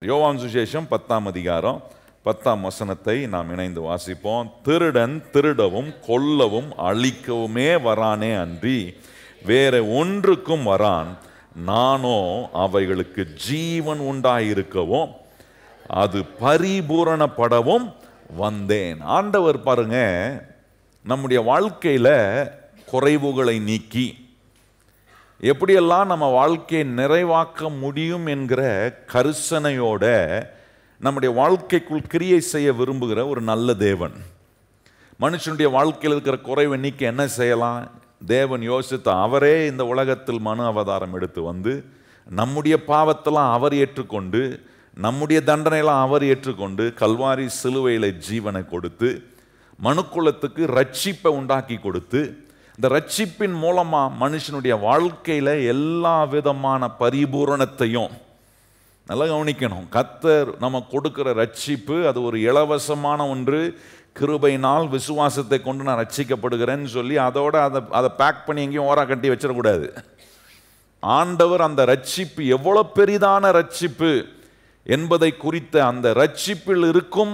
யோவான் சுவிசேஷம் 10ஆம் அதிகாரம் 10ஆம் வசனத்தை நாம் இணைந்து வாசிப்போம். திருடன் திருடவும் கொல்லவும் அழிக்கவுமே வரானே அன்றி வேற ஒன்றுக்கும் வரான். நானோ அவைகளுக்கு ஜீவன் உண்டாயிருக்கவும் அது பரிபூரணப்படவும் வந்தேன். ஆண்டவர் பாருங்க, நம்முடைய வாழ்க்கையில குறைவுகளை நீக்கி எப்படியெல்லாம் நம்ம வாழ்க்கையை நிறைவாக்க முடியும் என்கிற கரிசனையோட நம்முடைய வாழ்க்கைக்குள் கிரியை செய்ய விரும்புகிற ஒரு நல்ல தேவன். மனுஷனுடைய வாழ்க்கையில் இருக்கிற குறைவை நீக்க என்ன செய்யலாம்? தேவன் யோசித்த அவரே இந்த உலகத்தில் மனு அவதாரம் எடுத்து வந்து நம்முடைய பாவத்தெல்லாம் அவர் ஏற்றுக்கொண்டு நம்முடைய தண்டனையெல்லாம் அவர் ஏற்றுக்கொண்டு கல்வாரி சிலுவையில் ஜீவனை கொடுத்து மனுக்குலத்துக்கு ரட்சிப்பை உண்டாக்கி கொடுத்து இந்த ரட்சிப்பின் மூலமா மனுஷனுடைய வாழ்க்கையில எல்லா விதமான பரிபூரணத்தையும் நல்லா கவனிக்கணும். கர்த்தர் நம்ம கொடுக்கிற ரட்சிப்பு அது ஒரு இலவசமான ஒன்று. கிருபையினால் விசுவாசத்தை கொண்டு நான் ரட்சிக்கப்படுகிறேன்னு சொல்லி அதோட அதை பேக் பண்ணி எங்கேயும் ஓரா கட்டி வச்சிடக்கூடாது. ஆண்டவர் அந்த ரட்சிப்பு எவ்வளவு பெரிதான ரட்சிப்பு என்பதை குறித்த அந்த ரட்சிப்பில் இருக்கும்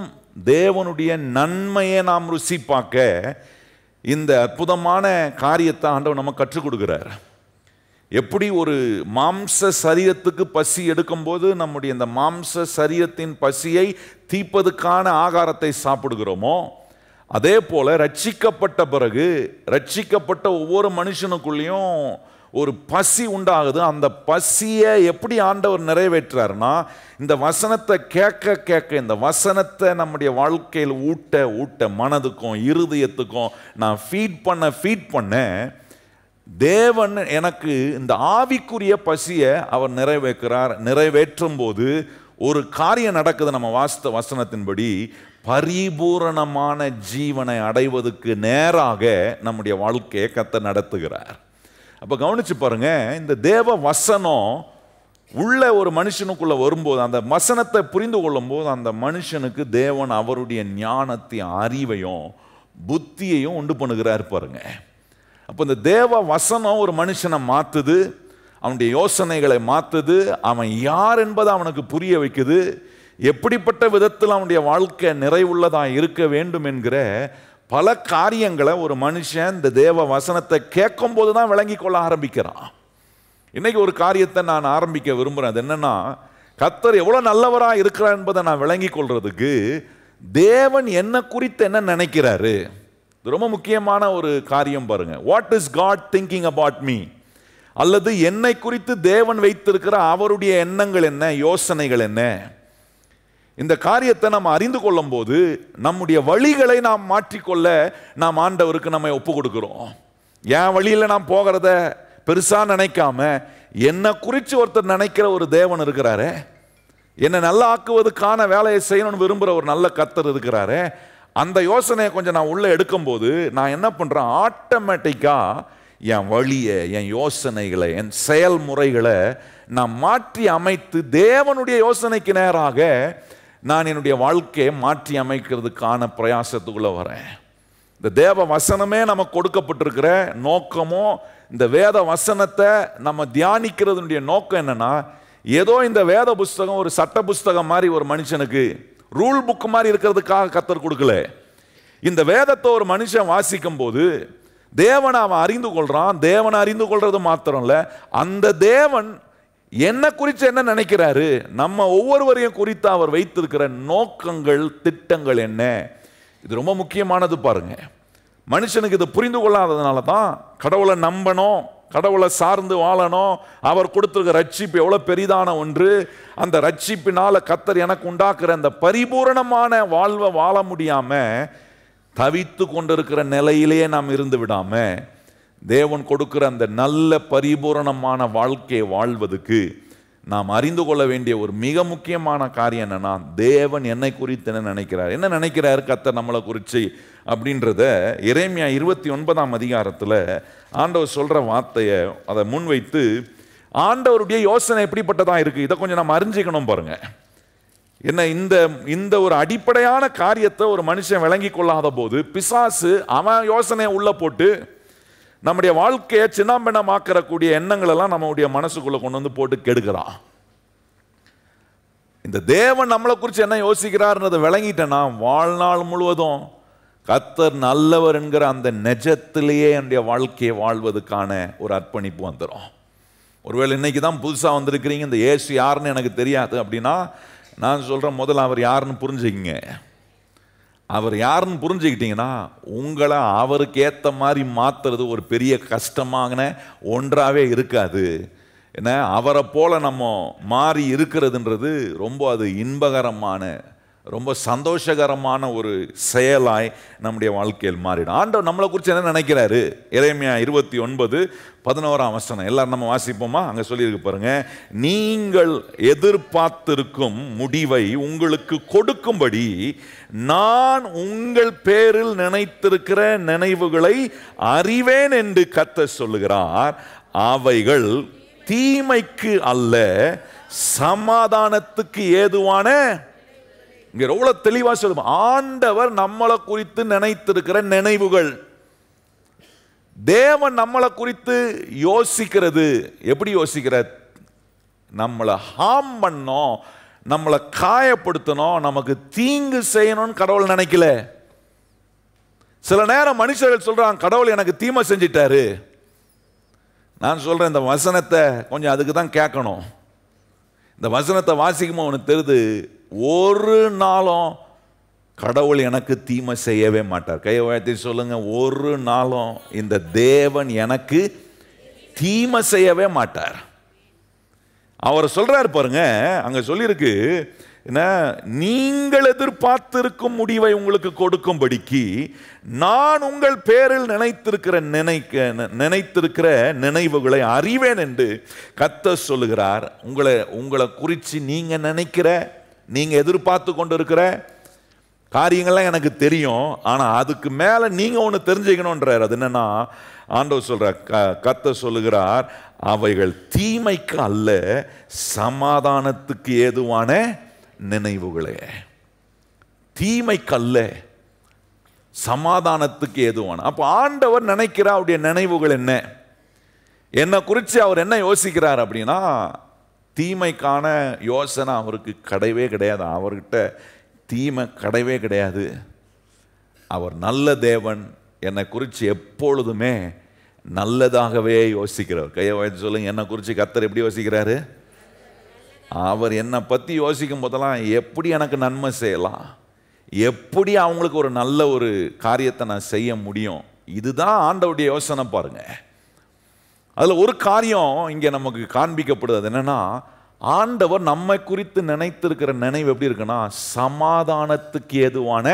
தேவனுடைய நன்மையை நாம் ருசி பார்க்க இந்த அற்புதமான காரியத்தை ஆண்டவர் நம்ம கற்றுக் கொடுக்கிறார். எப்படி ஒரு மாம்ச சரீரத்துக்கு பசி எடுக்கும்போது நம்முடைய இந்த மாம்ச சரீரத்தின் பசியை தீர்ப்பதற்கான ஆகாரத்தை சாப்பிடுகிறோமோ, அதே போல ரட்சிக்கப்பட்ட பிறகு ரட்சிக்கப்பட்ட ஒவ்வொரு மனுஷனுக்குள்ளேயும் ஒரு பசி உண்டாகுது. அந்த பசியை எப்படி ஆண்டவர் நிறைவேற்றார்னா, இந்த வசனத்தை கேட்க கேட்க இந்த வசனத்தை நம்முடைய வாழ்க்கையில் ஊட்ட ஊட்ட மனதுக்கும் இருதயத்துக்கும் நான் ஃபீட் பண்ண தேவன் எனக்கு இந்த ஆவிக்குரிய பசியை அவர் நிறைவேற்றும் போது ஒரு காரியம் நடக்குது. நம்ம வாசித்த வசனத்தின்படி பரிபூரணமான ஜீவனை அடைவதற்கு நேராக நம்முடைய வாழ்க்கையை கர்த்தர் நடத்துகிறார். அப்போ கவனிச்சு பாருங்க, இந்த தேவ வசனம் உள்ள ஒரு மனுஷனுக்குள்ள வரும்போது அந்த வசனத்தை புரிந்து கொள்ளும் போது அந்த மனுஷனுக்கு தேவன் அவருடைய ஞானத்தையும் அறிவையும் புத்தியையும் உண்டு பண்ணுகிறார் பாருங்க. அப்போ இந்த தேவ வசனம் ஒரு மனுஷனை மாத்துது, அவனுடைய யோசனைகளை மாத்துது, அவன் யார் என்பதை அவனுக்கு புரிய வைக்குது, எப்படிப்பட்ட விதத்தில் அவனுடைய வாழ்க்கை நிறைவுள்ளதாக இருக்க வேண்டும் என்கிற பல காரியங்களை ஒரு மனுஷன் இந்த தேவ வசனத்தை கேட்கும் போது தான் விளங்கி கொள்ள ஆரம்பிக்கிறான். இன்னைக்கு ஒரு காரியத்தை நான் ஆரம்பிக்க விரும்புகிறேன். அது என்னன்னா, கர்த்தர் எவ்வளோ நல்லவராக இருக்கிறார் என்பதை நான் விளங்கி கொள்றதுக்கு தேவன் என்ன குறித்து என்ன நினைக்கிறாரு, இது ரொம்ப முக்கியமான ஒரு காரியம் பாருங்க. What is God thinking about me, அல்லது என்னை குறித்து தேவன் வைத்திருக்கிற அவருடைய எண்ணங்கள் என்ன, யோசனைகள் என்ன, இந்த காரியத்தை நம்ம அறிந்து கொள்ளும் போது நம்முடைய வழிகளை நாம் மாற்றிக்கொள்ள நாம் ஆண்டவருக்கு நம்ம ஒப்பு கொடுக்கிறோம். என் வழியில் நாம் போகிறத பெருசா நினைக்காம என்னை குறித்து ஒருத்தர் நினைக்கிற ஒரு தேவன் இருக்கிறாரே, என்னை நல்லா ஆக்குவதற்கான வேலையை செய்யணும்னு விரும்புகிற ஒரு நல்ல கர்த்தர் இருக்கிறாரே, அந்த யோசனையை கொஞ்சம் நான் உள்ள எடுக்கும்போது நான் என்ன பண்றேன், ஆட்டோமேட்டிக்கா என் வழியை, என் யோசனைகளை, என் செயல்முறைகளை நான் மாற்றி அமைத்து தேவனுடைய யோசனைக்கு நேராக நான் என்னுடைய வாழ்க்கையை மாற்றி அமைக்கிறதுக்கான பிரயாசத்துக்குள்ள வரேன். இந்த தேவ வசனமே நமக்கு கொடுக்கப்பட்டிருக்கிற நோக்கமோ, இந்த வேத வசனத்தை நம்ம தியானிக்கிறதுடைய நோக்கம் என்னன்னா, ஏதோ இந்த வேத புஸ்தகம் ஒரு சட்ட புஸ்தகம் மாதிரி ஒரு மனுஷனுக்கு ரூல் புக் மாதிரி இருக்கிறதுக்காக கர்த்தர் கொடுக்கல. இந்த வேதத்தை ஒரு மனுஷன் வாசிக்கும் போது தேவனை அவன் அறிந்து கொள்றான். தேவனை அறிந்து கொள்றது மாத்திரம் இல்ல, அந்த தேவன் என்ன குறித்து என்ன நினைக்கிறாரு, நம்ம ஒவ்வொருவரையும் குறித்து அவர் வைத்திருக்கிற நோக்கங்கள், திட்டங்கள் என்ன, இது ரொம்ப முக்கியமானது பாருங்க. மனுஷனுக்கு இது புரிந்து கொள்ளாததுனால தான் கடவுளை நம்பணும், கடவுளை சார்ந்து வாழணும், அவர் கொடுத்திருக்கிற ரட்சிப்பு எவ்வளவு பெரிதான ஒன்று, அந்த ரட்சிப்பினால கர்த்தர் எனக்கு உண்டாக்குற அந்த பரிபூரணமான வாழ்வை வாழ முடியாம தவித்து கொண்டிருக்கிற நிலையிலேயே நாம் இருந்து விடாம தேவன் கொடுக்கிற அந்த நல்ல பரிபூரணமான வாழ்க்கையை வாழ்வதற்கு நாம் அறிந்து கொள்ள வேண்டிய ஒரு மிக முக்கியமான காரியம் என்னன்னா, தேவன் என்னை குறித்து என்ன நினைக்கிறார், என்ன நினைக்கிறார் கர்த்தர் நம்மளை குறித்து அப்படின்றத எரேமியா 29ஆம் அதிகாரத்தில் ஆண்டவர் சொல்ற வார்த்தையை அதை முன்வைத்து ஆண்டவருடைய யோசனை எப்படிப்பட்டதா இருக்கு இதை கொஞ்சம் நம்ம அறிஞ்சிக்கணும் பாருங்க. என்ன இந்த ஒரு அடிப்படையான காரியத்தை ஒரு மனுஷன் விளங்கி கொள்ளாத போது பிசாசு அவன் யோசனையை உள்ள போட்டு நம்முடைய வாழ்க்கையை சின்னாம்பின்னமாக்கக்கூடிய எண்ணங்கள் எல்லாம் நம்முடைய மனசுக்குள்ள கொண்டு வந்து போட்டு கெடுக்கிறான். இந்த தேவன் நம்மளை குறித்து என்ன யோசிக்கிறார்ன்றதை விளங்கிட்டேன்னா வாழ்நாள் முழுவதும் கர்த்தர் நல்லவர் என்கிற அந்த நெஜத்திலேயே என்னுடைய வாழ்க்கையை வாழ்வதற்கான ஒரு அர்ப்பணிப்பு வந்துடும். ஒருவேளை இன்னைக்கு தான் புதுசாக வந்திருக்கிறீங்க, இந்த இயேசு யாருன்னு எனக்கு தெரியாது அப்படின்னா நான் சொல்கிறேன், முதல்ல அவர் யாருன்னு புரிஞ்சுக்கிங்க. அவர் யாருன்னு புரிஞ்சுக்கிட்டீங்கன்னா உங்களை அவருக்கு ஏற்ற மாதிரி மாற்றுறது ஒரு பெரிய கஷ்டமான ஒன்றாவே இருக்காது. ஏன்னா அவரை போல நம்ம மாறி இருக்கிறதுன்றது ரொம்ப அது இன்பகரமான, ரொம்ப சந்தோஷகரமான ஒரு செயலாய் நம்முடைய வாழ்க்கையில் மாறிடும். ஆண்டவர் நம்மளை குறித்து என்ன நினைக்கிறாரு? எரேமியா 29:11 எல்லாரும் நம்ம வாசிப்போமா? அங்கே சொல்லியிருக்கு பாருங்க, நீங்கள் எதிர்பார்த்திருக்கும் முடிவை உங்களுக்கு கொடுக்கும்படி நான் உங்கள் பேரில் நினைத்திருக்கிற நினைவுகளை அறிவேன் என்று கர்த்தர் சொல்லுகிறார். அவைகள் தீமைக்கு அல்ல, சமாதானத்துக்கு ஏதுவான. இங்க எவ்வளவு தெளிவா சொல்லுவோம், ஆண்டவர் நம்மளை குறித்து நினைத்திருக்கிற நினைவுகள். தேவன் நம்மளை குறித்து யோசிக்கிறது எப்படி யோசிக்கிறார்? நம்மளை ஹார்ம் பண்ணணும், நம்மளை காயப்படுத்தணும், நமக்கு தீங்கு செய்யணும்னு கடவுள் நினைக்கல. சில நேரம் மனுஷர்கள் சொல்றாங்க கடவுள் எனக்கு தீமை செஞ்சிட்டாரு. நான் சொல்றேன் இந்த வசனத்தை கொஞ்சம் அதுக்கு தான் கேட்கணும். இந்த வசனத்தை வாசிக்கும்போது உனக்கு தெரியுது, ஒரு நாளும் கடவுள் எனக்கு தீமை செய்யவே மாட்டார். கையை உயர்த்தி சொல்லுங்க, ஒரு நாளும் இந்த தேவன் எனக்கு தீமை செய்யவே மாட்டார். அவர் சொல்றாரு பாருங்க, அங்க சொல்லியிருக்கு, நீங்கள் எதிர்பார்த்திருக்கும் முடிவை உங்களுக்கு கொடுக்கும்படிக்கு நான் உங்கள் பேரில் நினைத்திருக்கிற நினைவுகளை அறிவேன் என்று கர்த்தர் சொல்லுகிறார். உங்களை குறித்து நீங்க நினைக்கிற, நீங்க எதிர்பார்த்து கொண்டு இருக்கிற காரியங்கள்லாம் எனக்கு தெரியும். ஆனா அதுக்கு மேல நீங்க ஒன்று தெரிஞ்சுக்கணும்ன்றார். அது என்னன்னா, ஆண்டவர் சொல்றார், கர்த்தர் சொல்லுகிறார், அவைகள் தீமைக்கு அல்ல, சமாதானத்துக்கு ஏதுவான நினைவுகளே. தீமைக்கு அல்ல, சமாதானத்துக்கு ஏதுவான. அப்போ ஆண்டவர் நினைக்கிற அவருடைய நினைவுகள் என்ன? என்னை குறித்து அவர் என்ன யோசிக்கிறார் அப்படின்னா, தீமைக்கான யோசனை அவருக்கு கிடையவே கிடையாது. அவர்கிட்ட தீமை கிடையவே கிடையாது. அவர் நல்ல தேவன். என்னை குறித்து எப்பொழுதுமே நல்லதாகவே யோசிக்கிறவர். கையை வைத்து சொல்லுங்க, என்னை குறித்து கர்த்தர் எப்படி யோசிக்கிறாரு? அவர் என்னை பற்றி யோசிக்கும் போதெல்லாம் எப்படி எனக்கு நன்மை செய்யலாம், எப்படி அவங்களுக்கு ஒரு நல்ல ஒரு காரியத்தை நான் செய்ய முடியும், இதுதான் ஆண்டவருடைய யோசனை. பாருங்க, அதில் ஒரு காரியம் இங்கே நமக்கு காண்பிக்கப்படுது. என்னன்னா, ஆண்டவர் நம்மை குறித்து நினைத்திருக்கிற நினைவு எப்படி இருக்குன்னா, சமாதானத்துக்கு ஏதுவான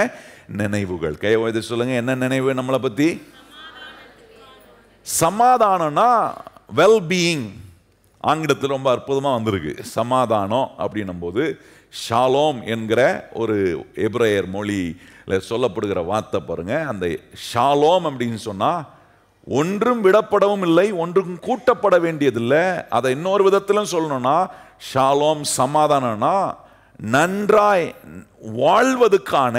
நினைவுகள். கையை வைத்து சொல்லுங்க, என்ன நினைவு நம்மளை பற்றி? சமாதானம்னா வெல்பீயிங். ஆங்கிலத்தில் ரொம்ப அற்புதமாக வந்திருக்கு சமாதானம் அப்படின்னும் போது. ஷாலோம் என்கிற ஒரு எபிரேயர் மொழியில் சொல்லப்படுகிற வார்த்தை பாருங்க. அந்த ஷாலோம் அப்படின்னு சொன்னால் ஒன்றும் விடப்படவும் இல்லை, ஒன்றும் கூட்டப்பட வேண்டியதில்லை. அதை இன்னொரு விதத்திலும் சொல்லணும்னா, ஷாலோம் சமாதானம்னா நன்றாய் வாழ்வதற்கான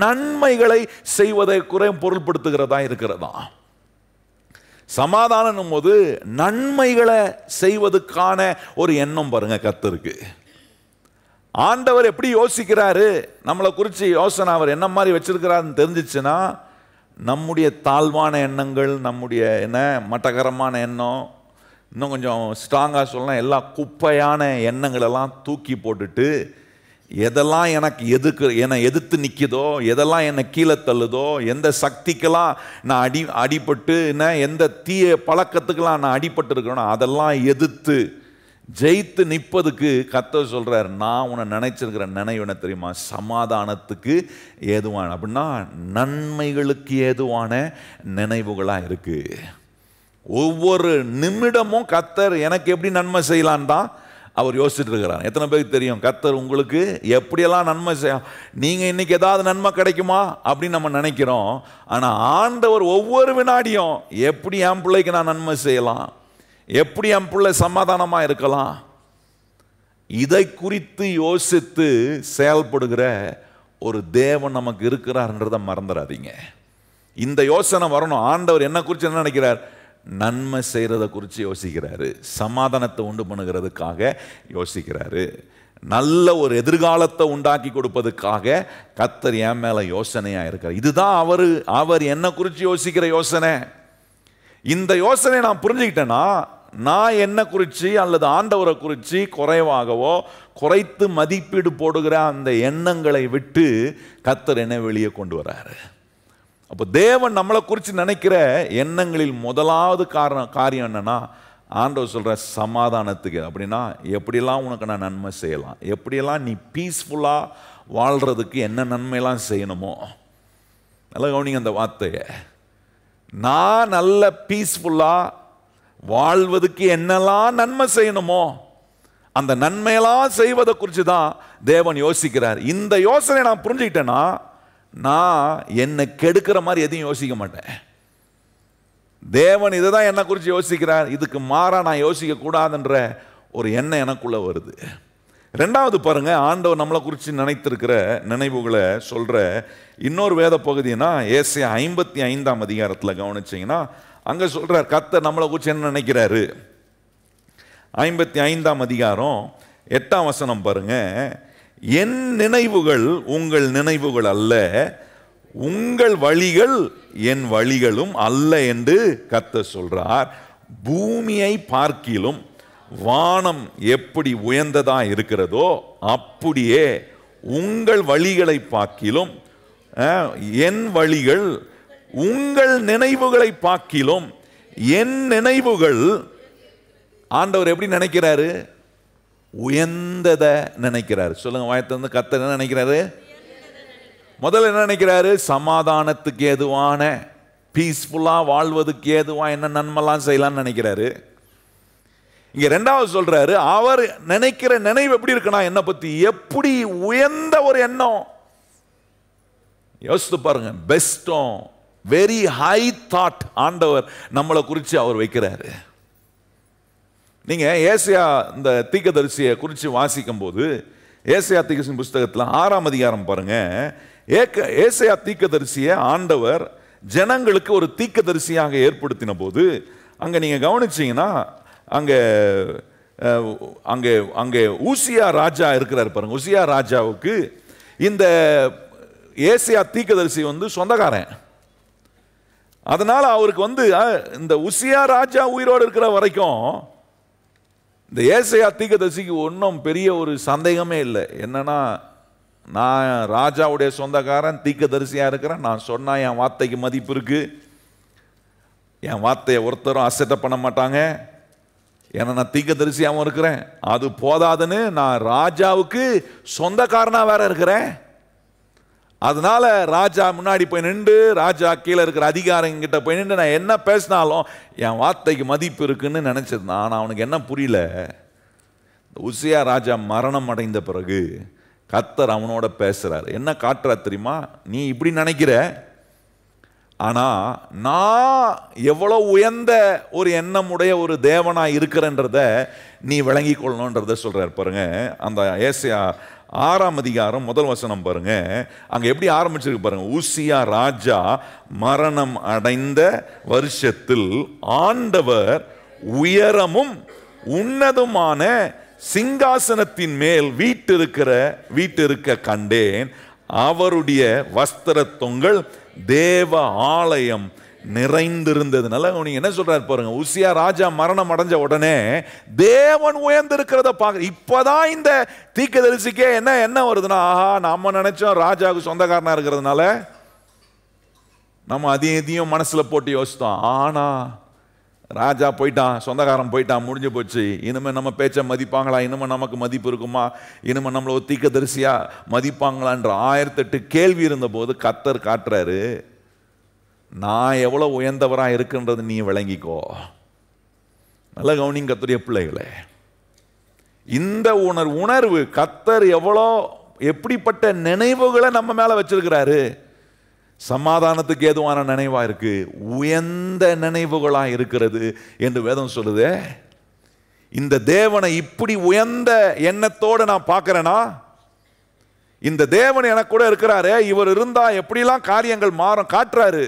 நன்மைகளை செய்வதை குறை பொருள்படுத்துகிறதா இருக்கிறதா. சமாதானம் போது நன்மைகளை செய்வதற்கான ஒரு எண்ணம் பாருங்க கர்த்தருக்கு. ஆண்டவர் எப்படி யோசிக்கிறாரு நம்மளை குறித்து யோசனை அவர் என்ன மாதிரி வச்சிருக்கிறாருன்னு தெரிஞ்சிச்சுன்னா, நம்முடைய தாழ்வான எண்ணங்கள், நம்முடைய என்ன மட்டகரமான எண்ணம், இன்னும் கொஞ்சம் ஸ்ட்ராங்காக சொல்லலாம், எல்லா குப்பையான எண்ணங்களெல்லாம் தூக்கி போட்டுட்டு, எதெல்லாம் எனக்கு என்னை எதிர்த்து நிற்கிதோ, எதெல்லாம் என்னை கீழே தள்ளுதோ, எந்த சக்திக்கெல்லாம் நான் அடிபட்டு எந்த தீய பழக்கத்துக்கெல்லாம் நான் அடிபட்டு இருக்கிறேனோ அதெல்லாம் எதிர்த்து ஜெயித்து நிற்பதுக்கு கர்த்தர் சொல்றார், நான் உன்னை நினைச்சிருக்கிற நினைவு என்ன தெரியுமா? சமாதானத்துக்கு ஏதுவான, அப்படின்னா நன்மைகளுக்கு ஏதுவான நினைவுகளாக இருக்கு. ஒவ்வொரு நிமிடமும் கர்த்தர் எனக்கு எப்படி நன்மை செய்யலான் தான் அவர் யோசிச்சுட்டு இருக்கிறார். எத்தனை பேருக்கு தெரியும் கர்த்தர் உங்களுக்கு எப்படியெல்லாம் நன்மை செய்ய? நீங்கள் இன்னைக்கு ஏதாவது நன்மை கிடைக்குமா அப்படின்னு நம்ம நினைக்கிறோம். ஆனால் ஆண்டவர் ஒவ்வொரு வினாடியும் எப்படி என் பிள்ளைக்கு நான் நன்மை செய்யலாம், எப்படி என் பிள்ளை சமாதானமாக இருக்கலாம், இதை குறித்து யோசித்து செயல்படுகிற ஒரு தேவன் நமக்கு இருக்கிறார்ன்றதை மறந்துடாதீங்க. இந்த யோசனை வரணும். ஆண்டவர் என்ன குறித்து என்ன நினைக்கிறார்? நன்மை செய்கிறத குறித்து யோசிக்கிறாரு, சமாதானத்தை உண்டு பண்ணுகிறதுக்காக யோசிக்கிறாரு. நல்ல ஒரு எதிர்காலத்தை உண்டாக்கி கொடுப்பதற்காக கர்த்தர் என் மேல யோசனையா இருக்கிறார். இதுதான் அவர் என்ன குறித்து யோசிக்கிற யோசனை. இந்த யோசனை நான் புரிஞ்சுக்கிட்டேன்னா நான் என்ன குறித்து அல்லது ஆண்டவரை குறித்து குறைவாகவோ குறைத்து மதிப்பீடு போடுகிற அந்த எண்ணங்களை விட்டு கர்த்தர் என்ன வெளியே கொண்டு வராரு. அப்போ தேவன் நம்மளை குறித்து நினைக்கிற எண்ணங்களில் முதலாவது காரியம் என்னன்னா, ஆண்டவர் சொல்ற சமாதானத்துக்கு. அப்படின்னா எப்படியெல்லாம் உனக்கு நான் நன்மை செய்யலாம், எப்படியெல்லாம் நீ பீஸ்ஃபுல்லாக வாழ்கிறதுக்கு என்ன நன்மையெல்லாம் செய்யணுமோ. நல்லா கவனிங்க அந்த வார்த்தையை. நான் நல்ல பீஸ்ஃபுல்லாக வாழ்வதற்கு என்னெல்லாம் நன்மை செய்யணுமோ அந்த நன்மையெல்லாம் செய்வதை குறித்து தான் தேவன் யோசிக்கிறார். இந்த யோசனை நான் புரிஞ்சுக்கிட்டேன்னா நான் என்னை கெடுக்கிற மாதிரி எதையும் யோசிக்க மாட்டேன். தேவன் இதை தான் என்னை குறித்து யோசிக்கிறார், இதுக்கு மாறா நான் யோசிக்க கூடாதுன்ற ஒரு எண்ணம் எனக்குள்ள வருது. ரெண்டாவது பாருங்க, ஆண்டவர் நம்மளை குறித்து நினைத்திருக்கிற நினைவுகளை சொல்ற இன்னொரு வேத பகுதினா ஏசாயா 55ஆம் அதிகாரத்தில் கவனிச்சிங்கன்னா அங்கே சொல்றார் கர்த்தர் நம்மளை குறித்து என்ன நினைக்கிறாரு. 55ஆம் அதிகாரம் 8ஆம் வசனம் பாருங்க. என் நினைவுகள் உங்கள் நினைவுகள் அல்ல, உங்கள் வழிகள் என் வழிகளும் அல்ல என்று கர்த்தர் சொல்றார். பூமியை பார்க்கிலும் வானம் எப்படி உயர்ந்ததா இருக்கிறதோ அப்படியே உங்கள் வழிகளை பார்க்கிலும் என் வழிகள், உங்கள் நினைவுகளை பார்க்கிலும் என் நினைவுகள். ஆண்டவர் எப்படி நினைக்கிறாரு? உயர்ந்ததை நினைக்கிறாரு. சொல்லுங்க வாயத்திலிருந்து. கர்த்தர் என்ன நினைக்கிறாரு? முதல்ல என்ன நினைக்கிறாரு? சமாதானத்துக்கு ஏதுவான, பீஸ்ஃபுல்லா வாழ்வதற்கு ஏதுவா என்ன நன்மைலாம் செய்யலாம்னு நினைக்கிறாரு. இங்க ரெண்டாவது சொல்றாரு, அவர் நினைக்கிற நினைவு எப்படி இருக்குன்னா என்ன பத்தி, எப்படி உயர்ந்த ஒரு எண்ணம். யோசித்து பாருங்க. பெஸ்டும் வெரி ஹை தாட் ஆண்டவர் நம்மளை குறித்து அவர் வைக்கிறாரு. நீங்க ஏசாயா இந்த தீர்க்கதரிசியை குறித்து வாசிக்கும் போது ஏசாயா தீர்க்கதரிசி புஸ்தகத்தில் 6ஆம் அதிகாரம் பாருங்க. ஏசாயா தீர்க்கதரிசியை ஆண்டவர் ஜனங்களுக்கு ஒரு தீர்க்கதரிசியாக ஏற்படுத்தின போது அங்க நீங்க கவனிச்சீங்கன்னா அங்கே அங்கே அங்கே ஊசியா ராஜா இருக்கிறார் பாருங்க. ஊசியா ராஜாவுக்கு இந்த ஏசாயா தீர்க்கதரிசி சொந்தக்காரன். அதனால அவருக்கு இந்த உசியா ராஜா உயிரோடு இருக்கிற வரைக்கும் இந்த ஏசாயா தீர்க்கதரிசிக்கு ஒன்றும் பெரிய ஒரு சந்தேகமே இல்லை. என்னன்னா, நான் ராஜாவுடைய சொந்தக்காரன், தீர்க்கதரிசியா இருக்கிறேன், நான் சொன்னா என் வார்த்தைக்கு மதிப்பு இருக்கு, என் வார்த்தையை ஒருத்தரும் அசட்டை பண்ண மாட்டாங்க, ஏன்னா நான் தீர்க்கதரிசியாகவும் இருக்கிறேன். அது போதாதுன்னு நான் ராஜாவுக்கு சொந்தக்காரனா வேற இருக்கிறேன். அதனால ராஜா முன்னாடி போய் நின்று, ராஜா கீழே இருக்கிற அதிகாரங்கிட்ட போய் நின்று நான் என்ன பேசினாலும் என் வார்த்தைக்கு மதிப்பு இருக்குன்னு நினைச்சிருந்தான். ஆனால் அவனுக்கு என்ன புரியல, உசியா ராஜா மரணம் அடைந்த பிறகு கர்த்தர் அவனோட பேசுறார். என்ன காட்டுறா தெரியுமா? நீ இப்படி நினைக்கிற, ஆனா நான் எவ்வளவு உயர்ந்த ஒரு எண்ணமுடைய ஒரு தேவனா இருக்கிறன்றத நீ விளங்கி கொள்ளணுன்றத சொல்றார் பாருங்க. அந்த ஏசாயா 6ஆம் அதிகாரம் 1 வசனம் பாருங்க. அங்க எப்படி ஆரம்பிச்சிருக்கு பாருங்க. ஊசியா ராஜா மரணம் அடைந்த வருஷத்தில் ஆண்டவர் உயரமும் உன்னதமான சிங்காசனத்தின் மேல் வீட்டிருக்க கண்டேன். அவருடைய வஸ்திர தொங்கல் தேவ ஆலயம் நிறைந்திருந்ததுனால நீங்க என்ன சொல்றாரு பாருங்க. உசியா ராஜா மரணம் அடைஞ்ச உடனே தேவன் உயர்ந்திருக்கிறத பார்க்க. இப்பதான் இந்த தீர்க்கதரிசிக்கே என்ன வருதுன்னா, ஆஹா, நம்ம நினைச்சோம் ராஜாவுக்கு சொந்தக்காரனா இருக்கிறதுனால நம்ம அதையும் மனசுல போட்டு யோசித்தோம். ஆனா ராஜா போயிட்டான், சொந்தக்காரன் போயிட்டான், முடிஞ்சு போச்சு. இனிமே நம்ம பேச்ச மதிப்பாங்களா, இனிமே நமக்கு மதிப்பு இருக்குமா, இனிமே நம்மள ஒரு தீர்க்கதரிசியா மதிப்பாங்களான்ற 1008 கேள்வி இருந்த போது கர்த்தர் காட்டுறாரு, நான் எவ்வளவு உயர்ந்தவரா இருக்குன்றது நீ விளங்கிக்கோ. நல்ல கவனிங்க கர்த்தருடைய பிள்ளைகளே. இந்த உணர்வு கர்த்தர் எப்படிப்பட்ட நினைவுகளை நம்ம மேல வச்சிருக்கிறாரு. சமாதானத்துக்கு ஏதுவான நினைவா இருக்கு, உயர்ந்த நினைவுகளா இருக்கிறது என்று வேதம் சொல்லுது. இந்த தேவனை இப்படி உயர்ந்த எண்ணத்தோடு நான் பார்க்கிறேனா, இந்த தேவன் எனக்கு கூட இருக்கிறாரு, இவர் இருந்தா எப்படிலாம் காரியங்கள் மாறும் காட்டுறாரு.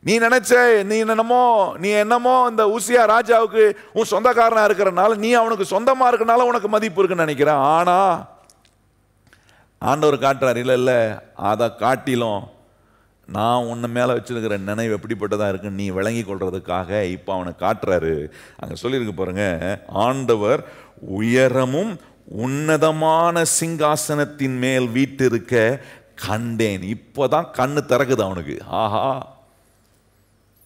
நீ என்னமோ இந்த ஊசியா ராஜாவுக்கு உன் சொந்தக்காரனா இருக்கிறனால, நீ அவனுக்கு சொந்தமா இருக்கனால உனக்கு மதிப்பு இருக்குன்னு நினைக்கிற. ஆனா ஆண்டவர் காட்டுறார், இல்ல அதை காட்டிலும் நான் உன்னை மேல வச்சிருக்கிற நினைவு எப்படிப்பட்டதா இருக்குன்னு நீ விளங்கி கொள்றதுக்காக இப்ப அவனுக்கு காட்டுறாரு. அங்க சொல்லியிருக்கு பாருங்க, ஆண்டவர் உயரமும் உன்னதமான சிங்காசனத்தின் மேல் வீற்றிருக்க கண்டேன். இப்பதான் கண்ணு திறக்குது அவனுக்கு. ஆஹா,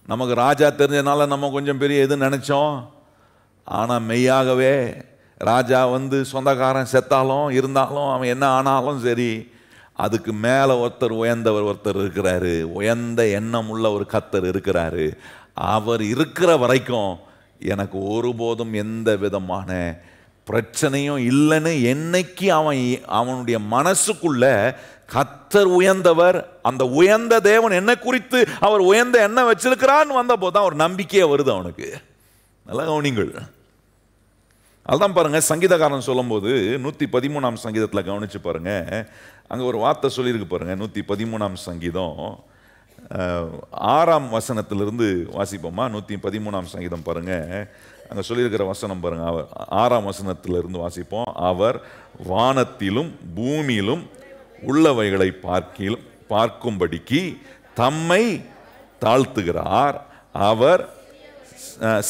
நமக்கு ராஜா தெரிஞ்சனால நம்ம கொஞ்சம் பெரிய எது நினைச்சோம். ஆனா மெய்யாகவே ராஜா சொந்தக்காரன் செத்தாலும் இருந்தாலும் அவன் என்ன ஆனாலும் சரி, அதுக்கு மேலே ஒருத்தர் இருக்கிறாரு. உயர்ந்த எண்ணம் உள்ள ஒரு கர்த்தர் இருக்கிறாரு. அவர் இருக்கிற வரைக்கும் எனக்கு ஒருபோதும் எந்த விதமான பிரச்சனையும் இல்லைன்னு என்னைக்கு அவனுடைய மனசுக்குள்ள கர்த்தர் உயர்ந்தவர், அந்த உயர்ந்த தேவன் என்ன குறித்து அவர் உயர்ந்த எண்ணம் வச்சிருக்கிறான்னு வந்த போதுதான் ஒரு நம்பிக்கையே வருது அவனுக்கு. நல்லா கவனிங்கள். அதுதான் பாருங்க, சங்கீதக்காரன் சொல்லும் போது 113ஆம் சங்கீதத்தில் கவனிச்சு பாருங்க, அங்கே ஒரு வார்த்தை சொல்லியிருக்கு பாருங்க. 113ஆம் சங்கீதம் 6ஆம் வசனத்திலிருந்து வாசிப்போமா? 113ஆம் சங்கீதம் பாருங்க, அங்கே சொல்லியிருக்கிற வசனம் பாருங்க. 6ஆம் வசனத்திலிருந்து வாசிப்போம். அவர் வானத்திலும் பூமியிலும் உள்ளவைகளை பார்க்கும்படிக்கு தம்மை தாழ்த்துகிறார். அவர்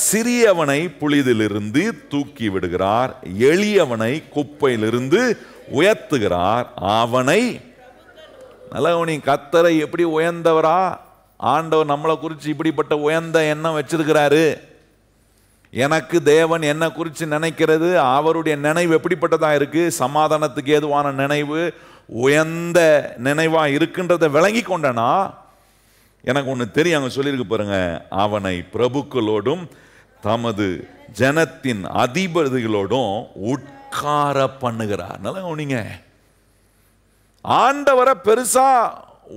சிறியவனை புலிதிலிருந்து தூக்கி விடுகிறார், எளியவனை குப்பையிலிருந்து உயர்த்துகிறார். அவனை நல்லவனி கர்த்தரை எப்படி உயர்ந்தவரா ஆண்டவர் நம்மளை குறித்து இப்படிப்பட்ட உயர்ந்த எண்ணம் வச்சிருக்கிறாரு. எனக்கு தேவன் என்ன குறித்து நினைக்கிறது, அவருடைய நினைவு எப்படிப்பட்டதா இருக்கு, சமாதானத்துக்கு ஏதுவான நினைவு, உயர்ந்த நினைவா இருக்குன்றதை விளங்கி கொண்டனா எனக்கு ஒன்று தெரியும். அங்கே சொல்லியிருக்கு பாருங்க, அவனை பிரபுக்களோடும் தமது ஜனத்தின் அதிபதிகளோடும் உட்கார பண்ணுகிறார். நல்லா கவனிங்க, ஆண்டவரை பெருசா